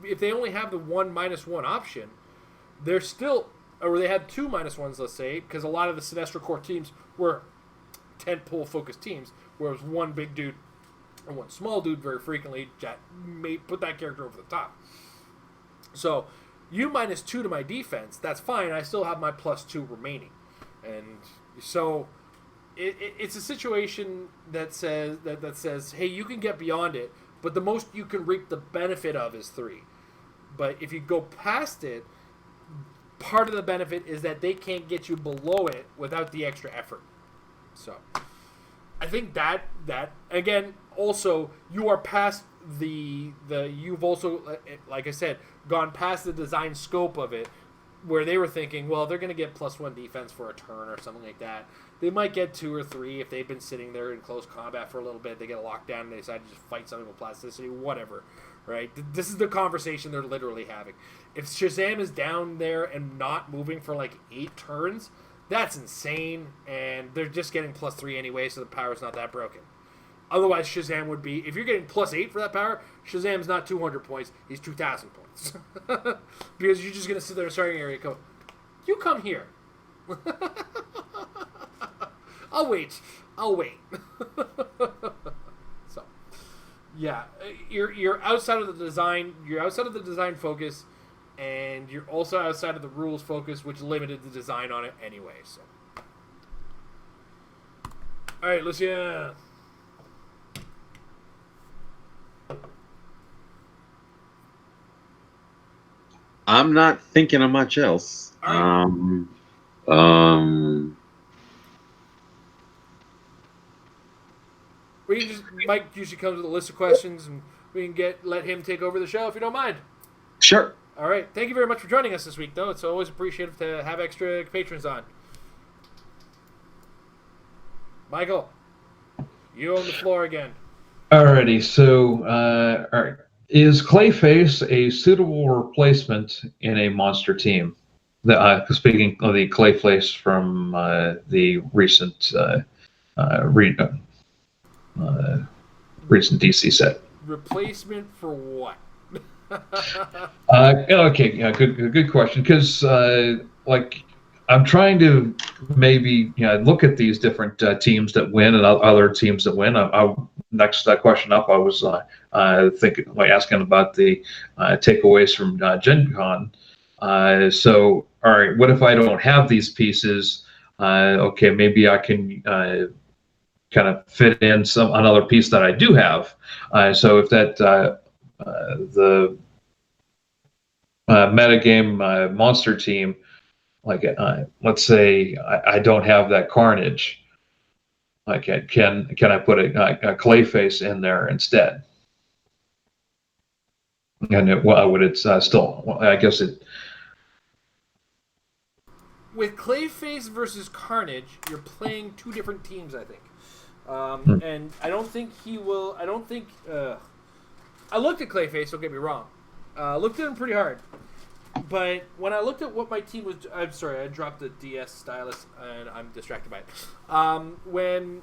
if they only have the 1 -1 option, they're still, or they have 2 -1s, let's say, because a lot of the Sinestro Core teams were tent-pole focused teams, where it was one big dude or one small dude very frequently that may put that character over the top. So, you -2 to my defense, that's fine. I still have my +2 remaining. And so, it's a situation that says, hey, you can get beyond it, but the most you can reap the benefit of is 3. But if you go past it, part of the benefit is that they can't get you below it without the extra effort. So, I think that again, also, you are past you've also, like I said, gone past the design scope of it, where they were thinking, well, they're going to get +1 defense for a turn or something like that. They might get 2 or 3 if they've been sitting there in close combat for a little bit. They get a lockdown and they decide to just fight something with plasticity, whatever, right? This is the conversation they're literally having. If Shazam is down there and not moving for like 8 turns, that's insane, and they're just getting +3 anyway, so the power's not that broken. Otherwise, Shazam would be... If you're getting +8 for that power, Shazam's not 200 points. He's 2,000 points. Because you're just going to sit there in the starting area and go, you come here. I'll wait. So, yeah. You're outside of the design. You're outside of the design focus. And you're also outside of the rules focus, which limited the design on it anyway. So, all right, Lucia. I'm not thinking of much else. Right. We can just Mike usually comes with a list of questions, and we can let him take over the show if you don't mind. Sure. All right. Thank you very much for joining us this week, though. It's always appreciative to have extra patrons on. Michael, you own the floor again. Alrighty, so all right. Is Clayface a suitable replacement in a monster team? Speaking of the Clayface from the recent recent DC set. Replacement for what? Okay, yeah, good question. Because like I'm trying to maybe look at these different teams that win and other teams that win. Next question up, I was thinking, asking about the takeaways from Gen Con. So, all right, what if I don't have these pieces? Okay, maybe I can kind of fit in another piece that I do have. So if that the metagame monster team, like let's say I don't have that Carnage, like can I put a Clayface in there instead? And would it still? I guess it. With Clayface versus Carnage, you're playing two different teams, I think. And I don't think he will. I don't think. I looked at Clayface. Don't get me wrong. Looked at him pretty hard. But when I looked at what my team was, I'm sorry, I dropped the DS stylus and I'm distracted by it. When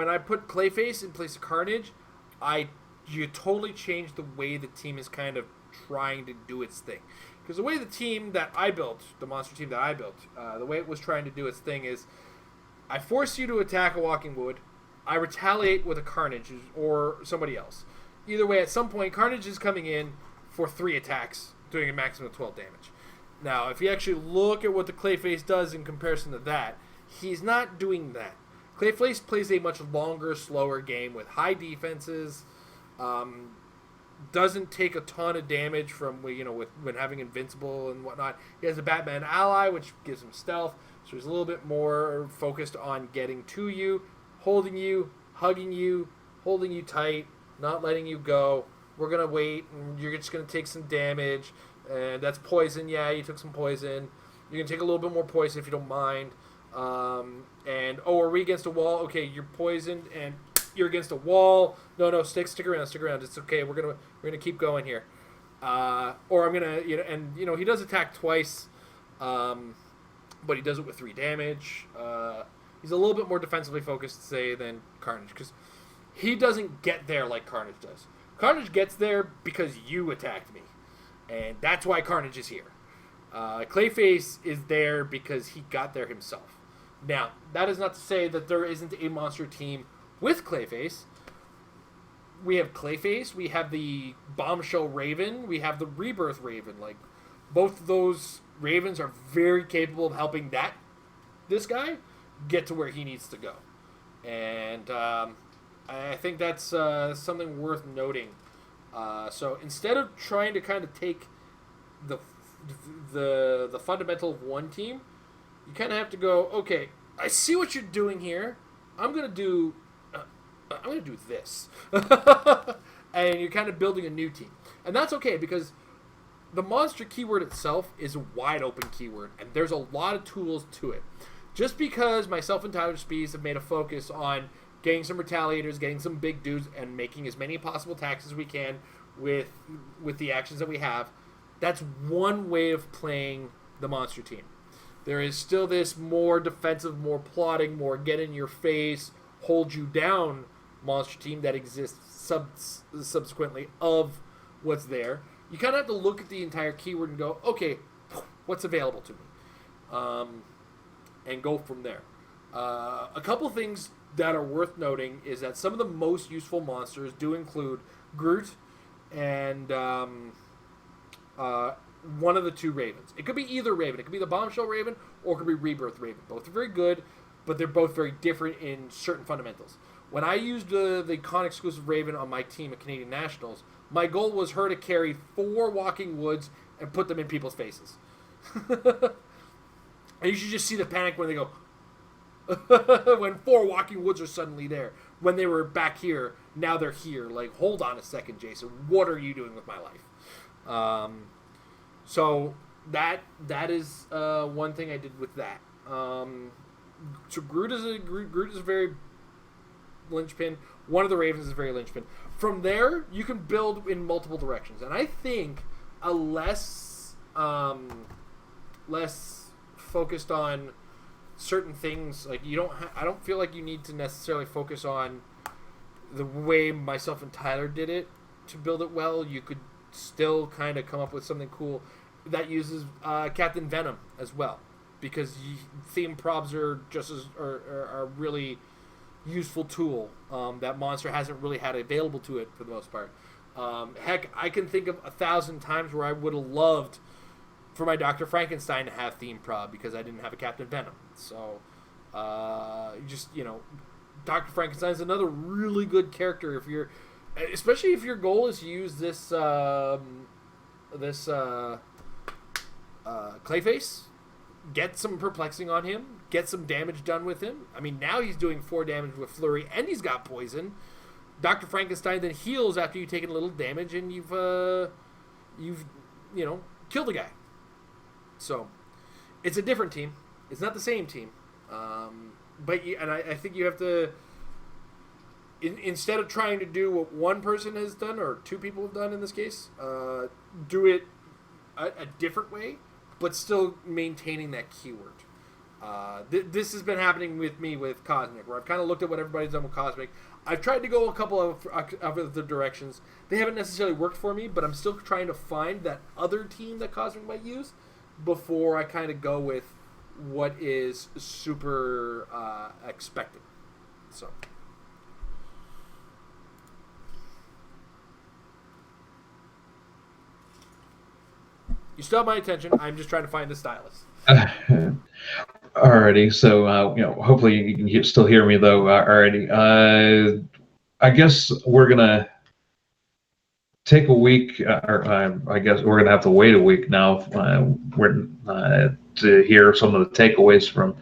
I put Clayface in place of Carnage, you totally changed the way the team is kind of trying to do its thing. Because the way the team that I built, the monster team that I built, the way it was trying to do its thing is, I force you to attack a Walking Wood, I retaliate with a Carnage or somebody else. Either way, at some point, Carnage is coming in for 3 attacks, doing a maximum of 12 damage. Now, if you actually look at what the Clayface does in comparison to that, he's not doing that. Clayface plays a much longer, slower game with high defenses, doesn't take a ton of damage from when having invincible and whatnot. He has a Batman ally, which gives him stealth, so he's a little bit more focused on getting to you, holding you, hugging you, holding you tight, not letting you go. We're going to wait, and you're just going to take some damage, and that's poison. Yeah, you took some poison. You're going to take a little bit more poison if you don't mind. Are we against a wall? Okay, you're poisoned, and you're against a wall. No, stick around. It's okay. We're gonna keep going here. Or I'm gonna, he does attack twice, but he does it with 3 damage. He's a little bit more defensively focused, say, than Carnage, because he doesn't get there like Carnage does. Carnage gets there because you attacked me, and that's why Carnage is here. Clayface is there because he got there himself. Now, that is not to say that there isn't a monster team with Clayface. We have Clayface, we have the Bombshell Raven, we have the Rebirth Raven. Like, both of those Ravens are very capable of helping this guy get to where he needs to go. And I think that's something worth noting. So instead of trying to kind of take the fundamental of one team, you kind of have to go, okay, I see what you're doing here. I'm gonna do this. And you're kind of building a new team. And that's okay, because the monster keyword itself is a wide open keyword, and there's a lot of tools to it. Just because myself and Tyler Spees have made a focus on getting some retaliators, getting some big dudes, and making as many possible attacks as we can with the actions that we have, that's one way of playing the monster team. There is still this more defensive, more plotting, more get in your face, hold you down monster team that exists subsequently of what's there. You kind of have to look at the entire keyword and go, okay, what's available to me? And go from there. A couple things that are worth noting is that some of the most useful monsters do include Groot and one of the 2 Ravens. It could be either Raven. It could be the Bombshell Raven or it could be Rebirth Raven. Both are very good, but they're both very different in certain fundamentals. When I used the con-exclusive Raven on my team at Canadian Nationals, my goal was her to carry 4 Walking Woods and put them in people's faces. And you should just see the panic when they go, when 4 Walking Woods are suddenly there. When they were back here, now they're here. Like, hold on a second, Jason. What are you doing with my life? So that is one thing I did with that. So Groot is a very linchpin. One of the Ravens is very linchpin. From there, you can build in multiple directions, and I think a less focused on certain things, like I don't feel like you need to necessarily focus on the way myself and Tyler did it to build it well. You could still kind of come up with something cool. that uses Captain Venom as well, because theme probs are just as are a really useful tool that Monster hasn't really had available to it for the most part. Heck, I can think of 1,000 times where I would have loved for my Dr. Frankenstein to have theme prob because I didn't have a Captain Venom. So, Dr. Frankenstein is another really good character especially if your goal is to use this Clayface. Get some perplexing on him. Get some damage done with him. I mean, now he's doing 4 damage with Flurry, and he's got poison. Dr. Frankenstein then heals after you've taken a little damage, and you've killed the guy. So, it's a different team. It's not the same team. I think you have to, instead of trying to do what one person has done, or 2 people have done in this case, do it a different way, but still maintaining that keyword. This has been happening with me with Cosmic, where I've kind of looked at what everybody's done with Cosmic. I've tried to go a couple of other directions. They haven't necessarily worked for me, but I'm still trying to find that other team that Cosmic might use before I kind of go with what is super expected. So. You still have my attention. I'm just trying to find the stylus. Alrighty, so hopefully you can still hear me though. Alrighty, I guess we're gonna take a week, I guess we're gonna have to wait a week now. To hear some of the takeaways from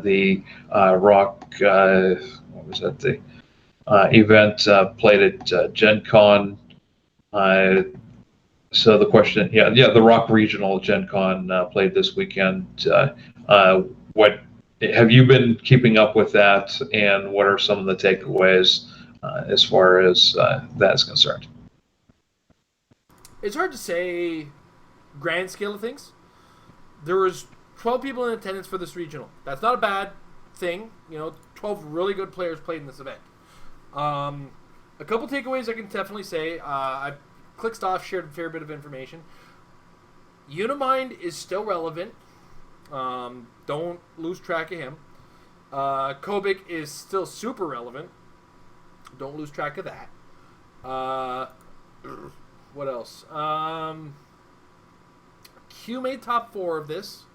the Rock. What was that? The event played at Gen Con. So the question, the Rock Regional Gen Con played this weekend. What have you been keeping up with that, and what are some of the takeaways as far as that's concerned? It's hard to say grand scale of things. There was 12 people in attendance for this regional. That's not a bad thing. 12 really good players played in this event. A couple takeaways I can definitely say. I've clicked off, shared a fair bit of information. Unimind is still relevant. Don't lose track of him. Kobik is still super relevant. Don't lose track of that. What else? Q made top 4 of this.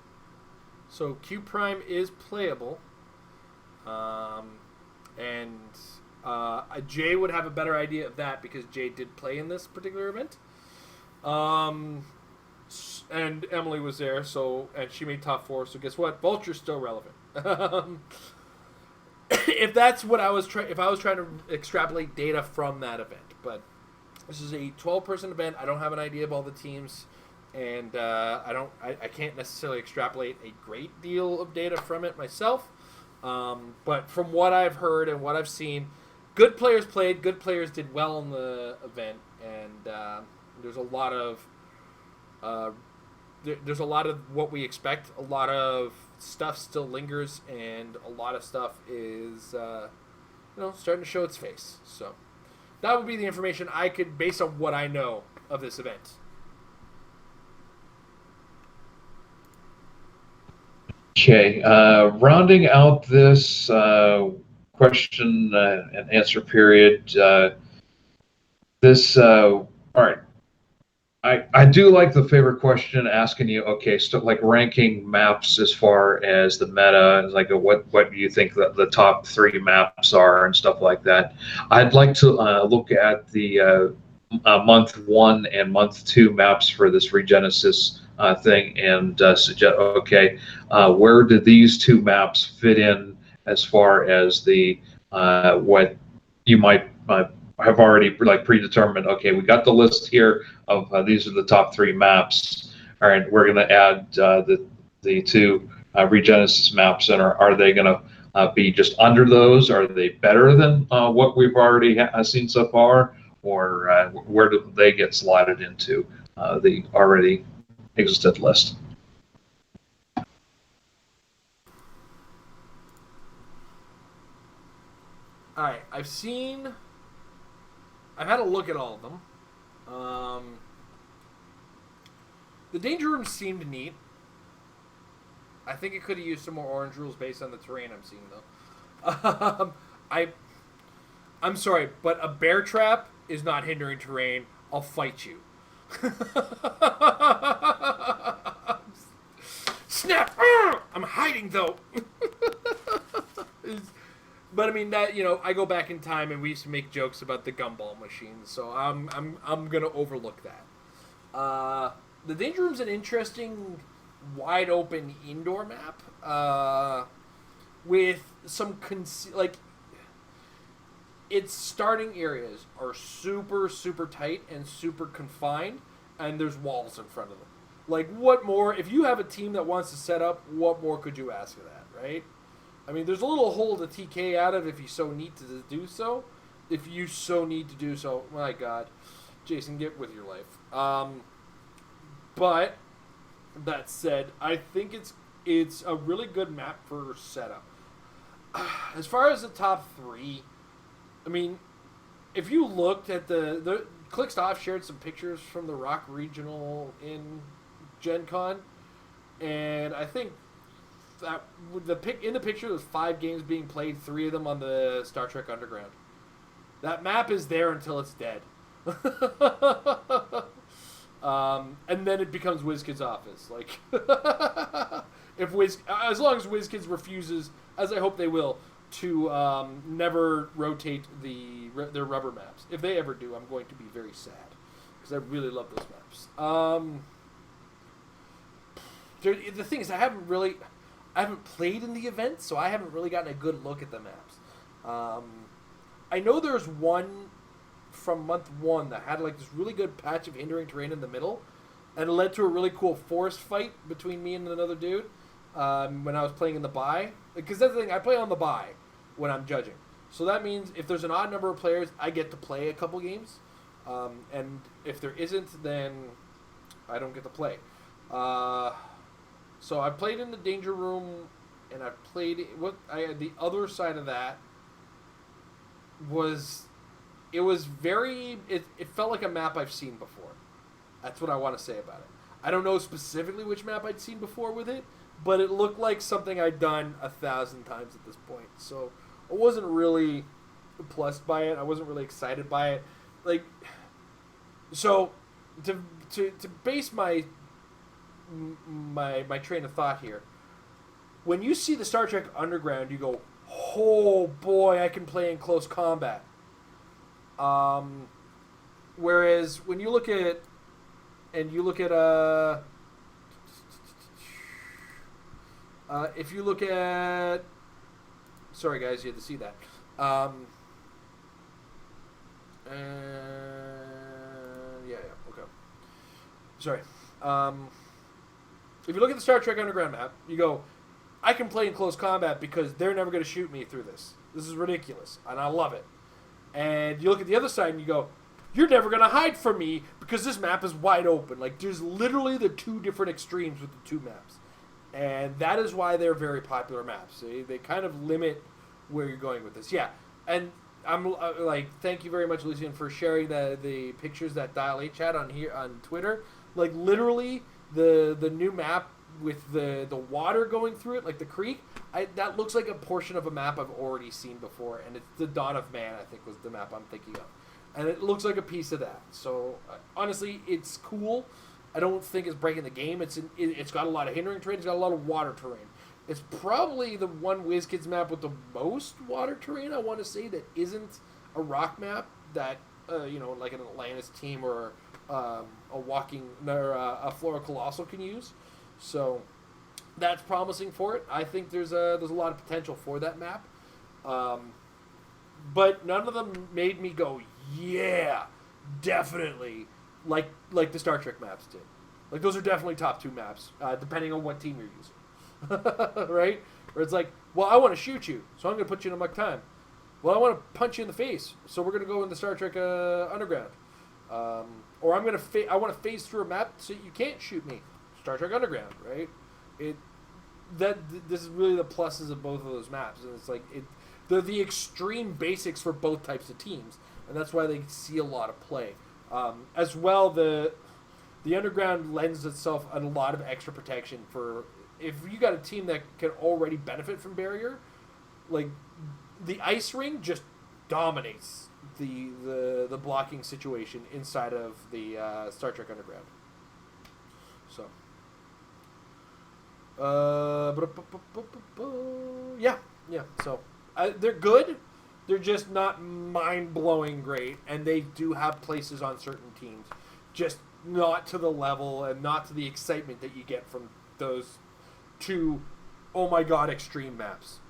So Q Prime is playable. Jay would have a better idea of that because Jay did play in this particular event. And Emily was there, and she made top 4. So guess what? Vulture's still relevant. If that's what I was if I was trying to extrapolate data from that event, but this is a 12-person event. I don't have an idea of all the teams, and I can't necessarily extrapolate a great deal of data from it myself. But from what I've heard and what I've seen, good players played. Good players did well in the event, and there's a lot of what we expect. A lot of stuff still lingers, and a lot of stuff is starting to show its face. So that would be the information I could, based on what I know of this event. Okay, rounding out this question and answer period. All right. I do like the favorite question asking you, okay, so like ranking maps as far as the meta, like what do you think the top 3 maps are and stuff like that. I'd like to look at the month 1 and month 2 maps for this Regenesis thing and suggest, okay, where do these 2 maps fit in as far as the what you might have already like predetermined. Okay, we got the list here of these are the top 3 maps. All right, we're going to add the 2 Regenesis maps, and are they going to be just under those? Are they better than what we've already seen so far, or where do they get slotted into the already existent list? All right, I've had a look at all of them. The Danger Room seemed neat. I think it could have used some more orange rules based on the terrain I'm seeing, though. I'm sorry, but a bear trap is not hindering terrain. I'll fight you. Snap! I'm hiding, though. But I mean that I go back in time and we used to make jokes about the gumball machines, so I'm gonna overlook that. The Danger Room's an interesting, wide open indoor map with some its starting areas are super super tight and super confined, and there's walls in front of them. Like, what more? If you have a team that wants to set up, what more could you ask of that, right? I mean, there's a little hole to TK out of if you so need to do so. If you so need to do so, my God, Jason, get with your life. But that said, I think it's a really good map for setup. As far as the top 3, I mean, if you looked at the Clix shared some pictures from the Rock Regional in Gen Con, and I think that in the picture there's 5 games being played, 3 of them on the Star Trek Underground. That map is there until it's dead. And then it becomes WizKids' office. Like, as long as WizKids refuses, as I hope they will, to never rotate their rubber maps. If they ever do, I'm going to be very sad because I really love those maps. The thing is, I haven't played in the event, so I haven't really gotten a good look at the maps. I know there's one from month 1 that had like this really good patch of hindering terrain in the middle, and it led to a really cool forest fight between me and another dude when I was playing in the bye. Because that's the thing, I play on the bye when I'm judging. So that means if there's an odd number of players, I get to play a couple games. And if there isn't, then I don't get to play. So I played in the Danger Room, and I played the other side of that was it felt like a map I've seen before. That's what I want to say about it. I don't know specifically which map I'd seen before with it, but it looked like something I'd done 1,000 times at this point. So I wasn't really plussed by it. I wasn't really excited by it. Like, so to base my train of thought here, when you see the Star Trek Underground, you go, oh boy, I can play in close combat. Whereas when you look at if you look at, sorry guys, you had to see that. Okay. Sorry. If you look at the Star Trek Underground map, you go, I can play in close combat because they're never going to shoot me through this. This is ridiculous, and I love it. And you look at the other side and you go, you're never going to hide from me because this map is wide open. Like, there's literally the 2 different extremes with the 2 maps. And that is why they're very popular maps. They kind of limit where you're going with this. Yeah, and I'm thank you very much, Lucian, for sharing the pictures that Dial H had on Twitter. Like, literally, the new map with the water going through it, like the creek, that looks like a portion of a map I've already seen before, and it's the Dawn of Man, I think, was the map I'm thinking of. And it looks like a piece of that. So, honestly, it's cool. I don't think it's breaking the game. It's got a lot of hindering terrain. It's got a lot of water terrain. It's probably the one WizKids map with the most water terrain, I want to say, that isn't a rock map that, like an Atlantis team or a Flora Colossal can use. So that's promising for it. I think there's a lot of potential for that map. But none of them made me go, yeah, definitely, like the Star Trek maps did. Like, those are definitely top 2 maps, depending on what team you're using. Right? Or it's like, well, I want to shoot you, so I'm going to put you in a muck time. Well, I want to punch you in the face, so we're going to go in the Star Trek Underground. Or I want to phase through a map so you can't shoot me. Star Trek Underground, right? This is really the pluses of both of those maps, and it's like they're the extreme basics for both types of teams, and that's why they see a lot of play. As well, the underground lends itself a lot of extra protection for if you got a team that can already benefit from barrier, like the ice ring just dominates the blocking situation inside of the Star Trek Underground. So, yeah. So they're good. They're just not mind-blowing great, and they do have places on certain teams, just not to the level and not to the excitement that you get from those two, oh my god, extreme maps.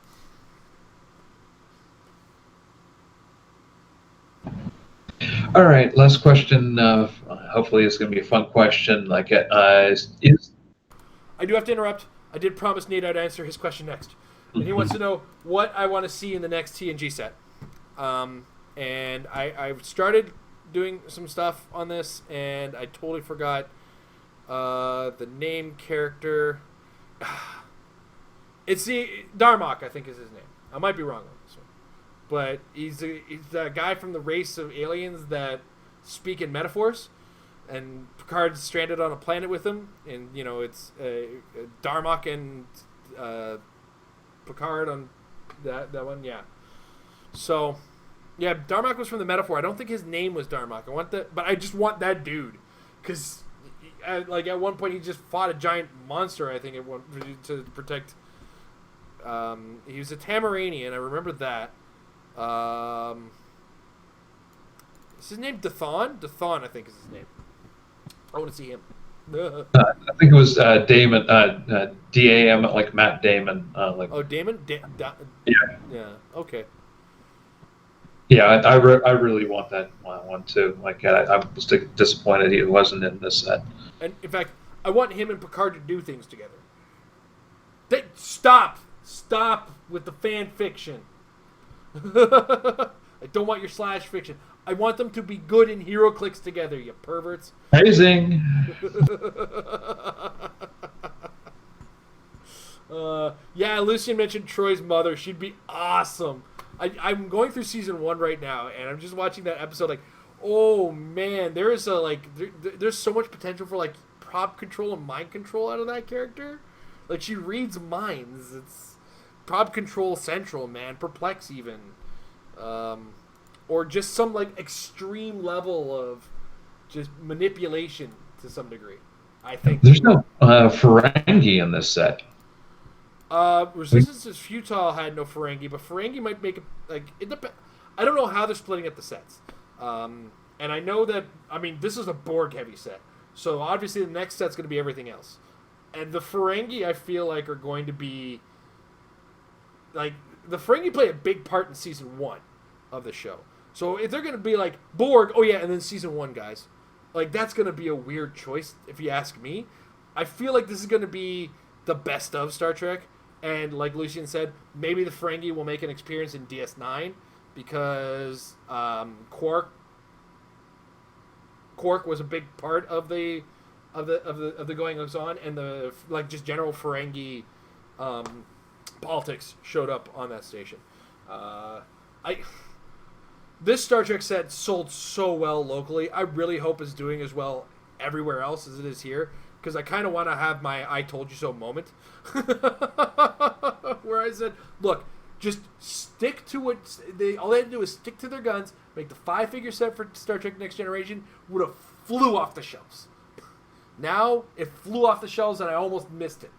All right, last question. Hopefully, it's going to be a fun question. Like, is I do have to interrupt. I did promise Nate I'd answer his question next, and he wants to know what I want to see in the next TNG set. And I've started doing some stuff on this, and I totally forgot the name character. It's the Darmok, I think is his name. I might be wrong on this one, but he's the guy from the race of aliens that speak in metaphors, and Picard's stranded on a planet with him, and it's Darmok and Picard on that one, yeah. So, yeah, Darmok was from the metaphor. I don't think his name was Darmok. But I just want that dude, because at one point he just fought a giant monster. I think to protect. He was a Tamaranian. I remember that. Is his name Dathon? Dathon, I think is his name. I want to see him. I think it was Damon, D-A-M, like Matt Damon. Oh, Damon? Yeah. Okay. Yeah, I really want that one too. Like, I was disappointed he wasn't in this set. And in fact, I want him and Picard to do things together. Stop with the fan fiction. I don't want your slash fiction. I want them to be good in Hero Clix together, you perverts. Amazing. Yeah, Lucian mentioned Troy's mother. She'd be awesome. I'm going through season 1 right now, and I'm just watching that episode. Like, oh man, there is there's so much potential for like prop control and mind control out of that character. Like, she reads minds. It's prop control central, man. Perplex even, or just some like extreme level of just manipulation to some degree. I think there's no Ferengi in this set. Resistance is Futile had no Ferengi, but Ferengi might make it I don't know how they're splitting up the sets. And I know that, this is a Borg heavy set. So obviously the next set's going to be everything else. And the Ferengi, I feel like, are going to be like, the Ferengi play a big part in season 1 of the show. So if they're going to be like Borg, oh yeah, and then season 1 guys, like, that's going to be a weird choice if you ask me. I feel like this is going to be the best of Star Trek. And like Lucian said, maybe the Ferengi will make an experience in DS9 because Quark was a big part of the goings on, and the just general Ferengi politics showed up on that station. This Star Trek set sold so well locally. I really hope it's doing as well everywhere else as it is here, because I kind of want to have my "I told you so" moment, where I said, "Look, just stick to what all they had to do is stick to their guns. Make the 5-figure set for Star Trek Next Generation would have flew off the shelves. Now it flew off the shelves, and I almost missed it."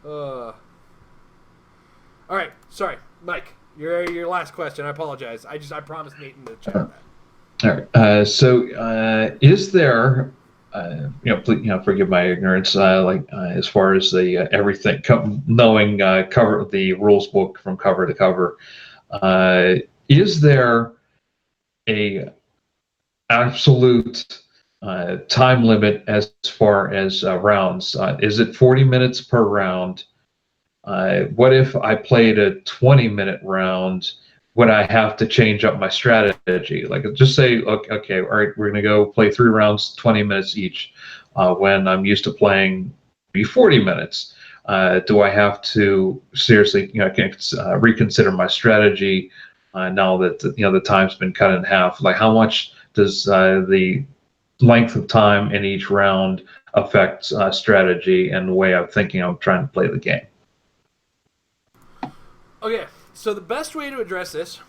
All right, sorry, Mike. Your last question. I apologize. I promised Nate in the chat that. All right. So, is there, please, forgive my ignorance, as far as the everything, knowing cover the rules book from cover to cover, is there a absolute time limit as far as rounds? Is it 40 minutes per round? What if I played a 20-minute round? Would I have to change up my strategy? Like, just say, okay, all right, we're going to go play 3 rounds, 20 minutes each, when I'm used to playing maybe 40 minutes. Do I have to seriously, reconsider my strategy now that the time's been cut in half? Like, how much does the length of time in each round affects strategy and the way I'm thinking I'm trying to play the game. Okay, so the best way to address this,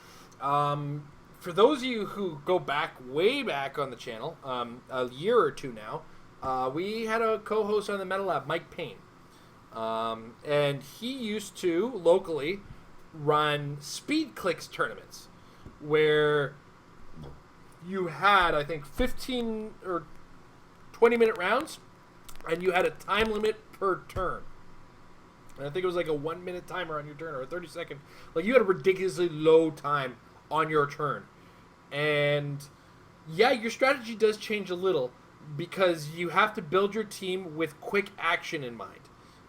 for those of you who go back, way back on the channel, a year or two now, we had a co-host on the Metal Lab, Mike Payne. And he used to, locally, run speed Clix tournaments, where you had, I think, 15 or 20-minute rounds, and you had a time limit per turn. And I think it was like a 1-minute timer on your turn, or a 30-second. Like, you had a ridiculously low time on your turn. And, yeah, your strategy does change a little, because you have to build your team with quick action in mind.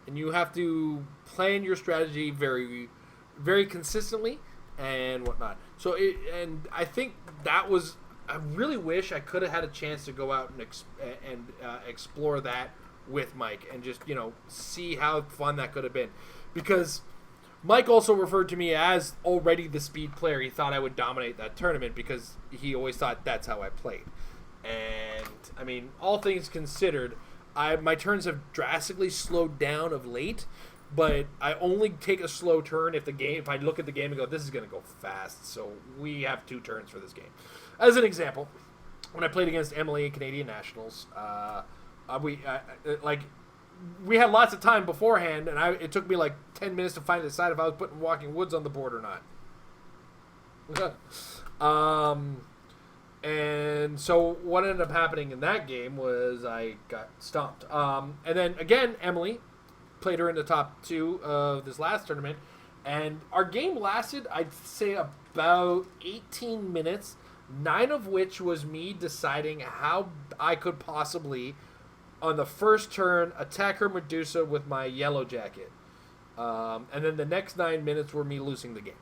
And you have to plan your strategy very, very consistently and whatnot. So, and I think that was... I really wish I could have had a chance to go out and explore that with Mike and just, see how fun that could have been. Because Mike also referred to me as already the speed player. He thought I would dominate that tournament because he always thought that's how I played. And, I mean, all things considered, my turns have drastically slowed down of late, but I only take a slow turn if I look at the game and go, this is going to go fast, so we have 2 turns for this game. As an example, when I played against Emily in Canadian Nationals, we had lots of time beforehand, and it took me like 10 minutes to finally decide if I was putting Walking Woods on the board or not. And so what ended up happening in that game was I got stomped. And then again, Emily played her in the top 2 of this last tournament, and our game lasted, I'd say, about 18 minutes. 9 of which was me deciding how I could possibly, on the first turn, attack her Medusa with my yellow jacket. And then the next 9 minutes were me losing the game.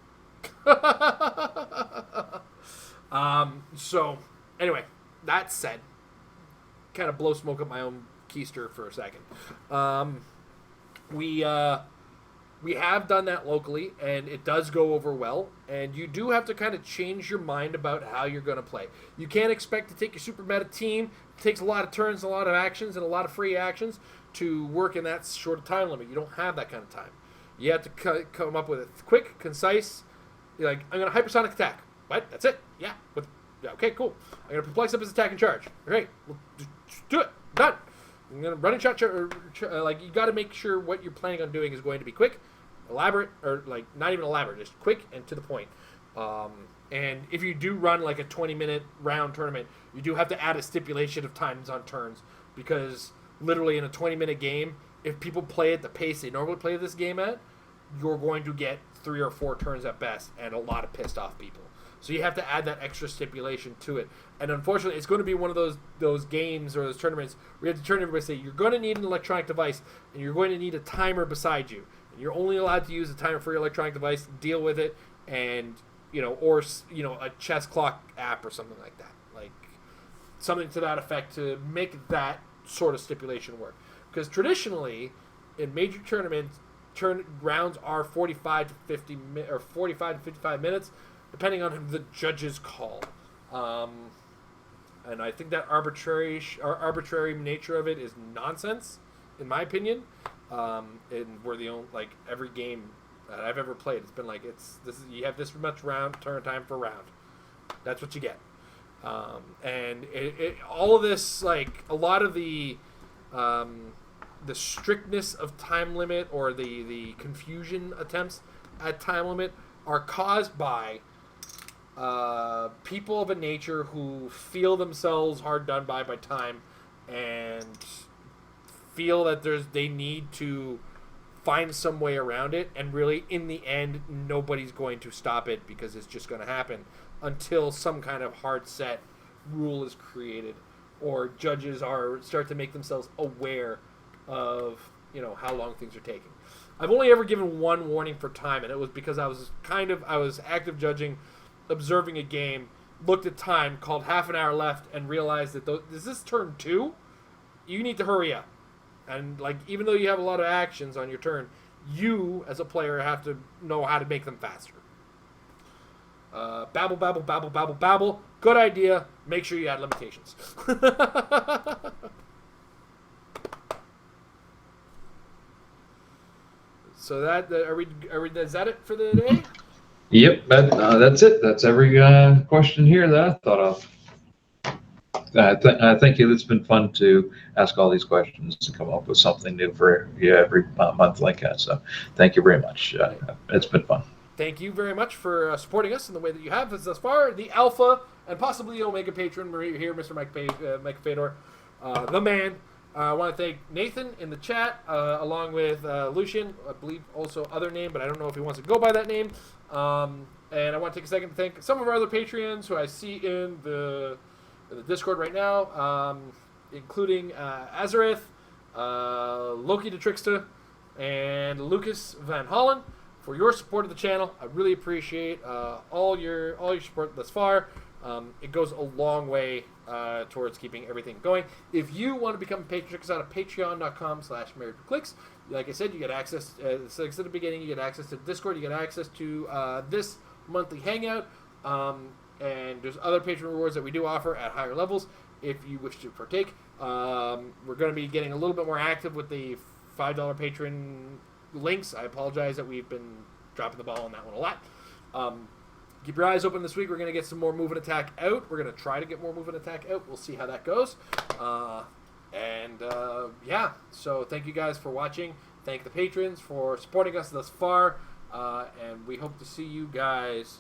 So, anyway, that said, kind of blow smoke up my own keister for a second. We have done that locally, and it does go over well, and you do have to kind of change your mind about how you're going to play. You can't expect to take your super meta team. It takes a lot of turns, a lot of actions, and a lot of free actions to work in that short time limit. You don't have that kind of time. You have to come up with a quick, concise, I'm going to hypersonic attack. What? That's it? Yeah. Okay, cool. I'm going to perplex up his attack and charge. Great. Well, just do it. Done. I'm going to run and shot. You got to make sure what you're planning on doing is going to be quick, elaborate, or not even elaborate, just quick and to the point. And if you do run like a 20-minute round tournament, you do have to add a stipulation of times on turns, because literally in a 20-minute game, if people play at the pace they normally play this game at, you're going to get 3 or 4 turns at best and a lot of pissed off people. So you have to add that extra stipulation to it. And unfortunately, it's going to be one of those games or those tournaments where you have to turn everybody and say, you're going to need an electronic device, and you're going to need a timer beside you. And you're only allowed to use a timer for your electronic device, deal with it, and, or a chess clock app or something like that. Like, something to that effect to make that sort of stipulation work. Because traditionally, in major tournaments, rounds are 45 to 55 minutes, depending on the judge's call. And I think that arbitrary nature of it is nonsense, in my opinion. And we're the only, every game that I've ever played, it's been you have this much turn time per round. That's what you get. And all of this, a lot of the strictness of time limit, or the confusion attempts at time limit, are caused by people of a nature who feel themselves hard done by time, and feel that they need to find some way around it, and really in the end nobody's going to stop it, because it's just going to happen until some kind of hard set rule is created, or judges start to make themselves aware of how long things are taking. I've only ever given one warning for time, and it was because I was active judging, observing a game, looked at time, called half an hour left, and realized that is this turn 2? You need to hurry up. And even though you have a lot of actions on your turn, you as a player have to know how to make them faster. Babble, babble, babble, babble, babble. Good idea. Make sure you add limitations. So that is that it for the day? Yep, that's it. That's every question here that I thought of. Thank you. It's been fun to ask all these questions to come up with something new for every month like that. So thank you very much. It's been fun. Thank you very much for supporting us in the way that you have thus far. The Alpha and possibly Omega patron here, Mr. Mike Fedor, the man. I want to thank Nathan in the chat, along with Lucian, I believe also other name, but I don't know if he wants to go by that name. And I want to take a second to thank some of our other Patreons who I see in the Discord right now, including Azareth, Loki the Trickster, and Lucas Van Hollen for your support of the channel. I really appreciate all your support thus far. It goes a long way towards keeping everything going. If you want to become a patron, check us out at patreon.com/marriedwithclix. Like I said, you get access, as I said at the beginning, you get access to Discord, you get access to this monthly Hangout, and there's other patron rewards that we do offer at higher levels if you wish to partake. We're going to be getting a little bit more active with the $5 patron links. I apologize that we've been dropping the ball on that one a lot. Keep your eyes open this week. We're going to get some more Move and Attack out. We're going to try to get more Move and Attack out. We'll see how that goes. Yeah, so thank you guys for watching. Thank the patrons for supporting us thus far. And we hope to see you guys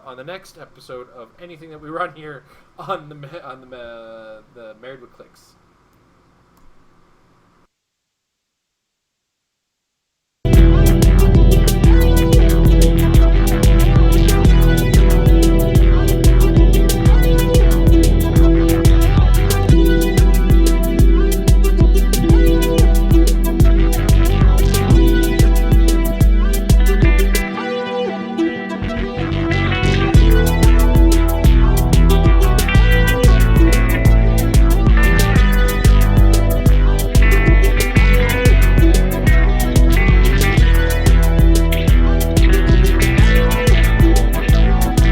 on the next episode of anything that we run here on the Married with Clix.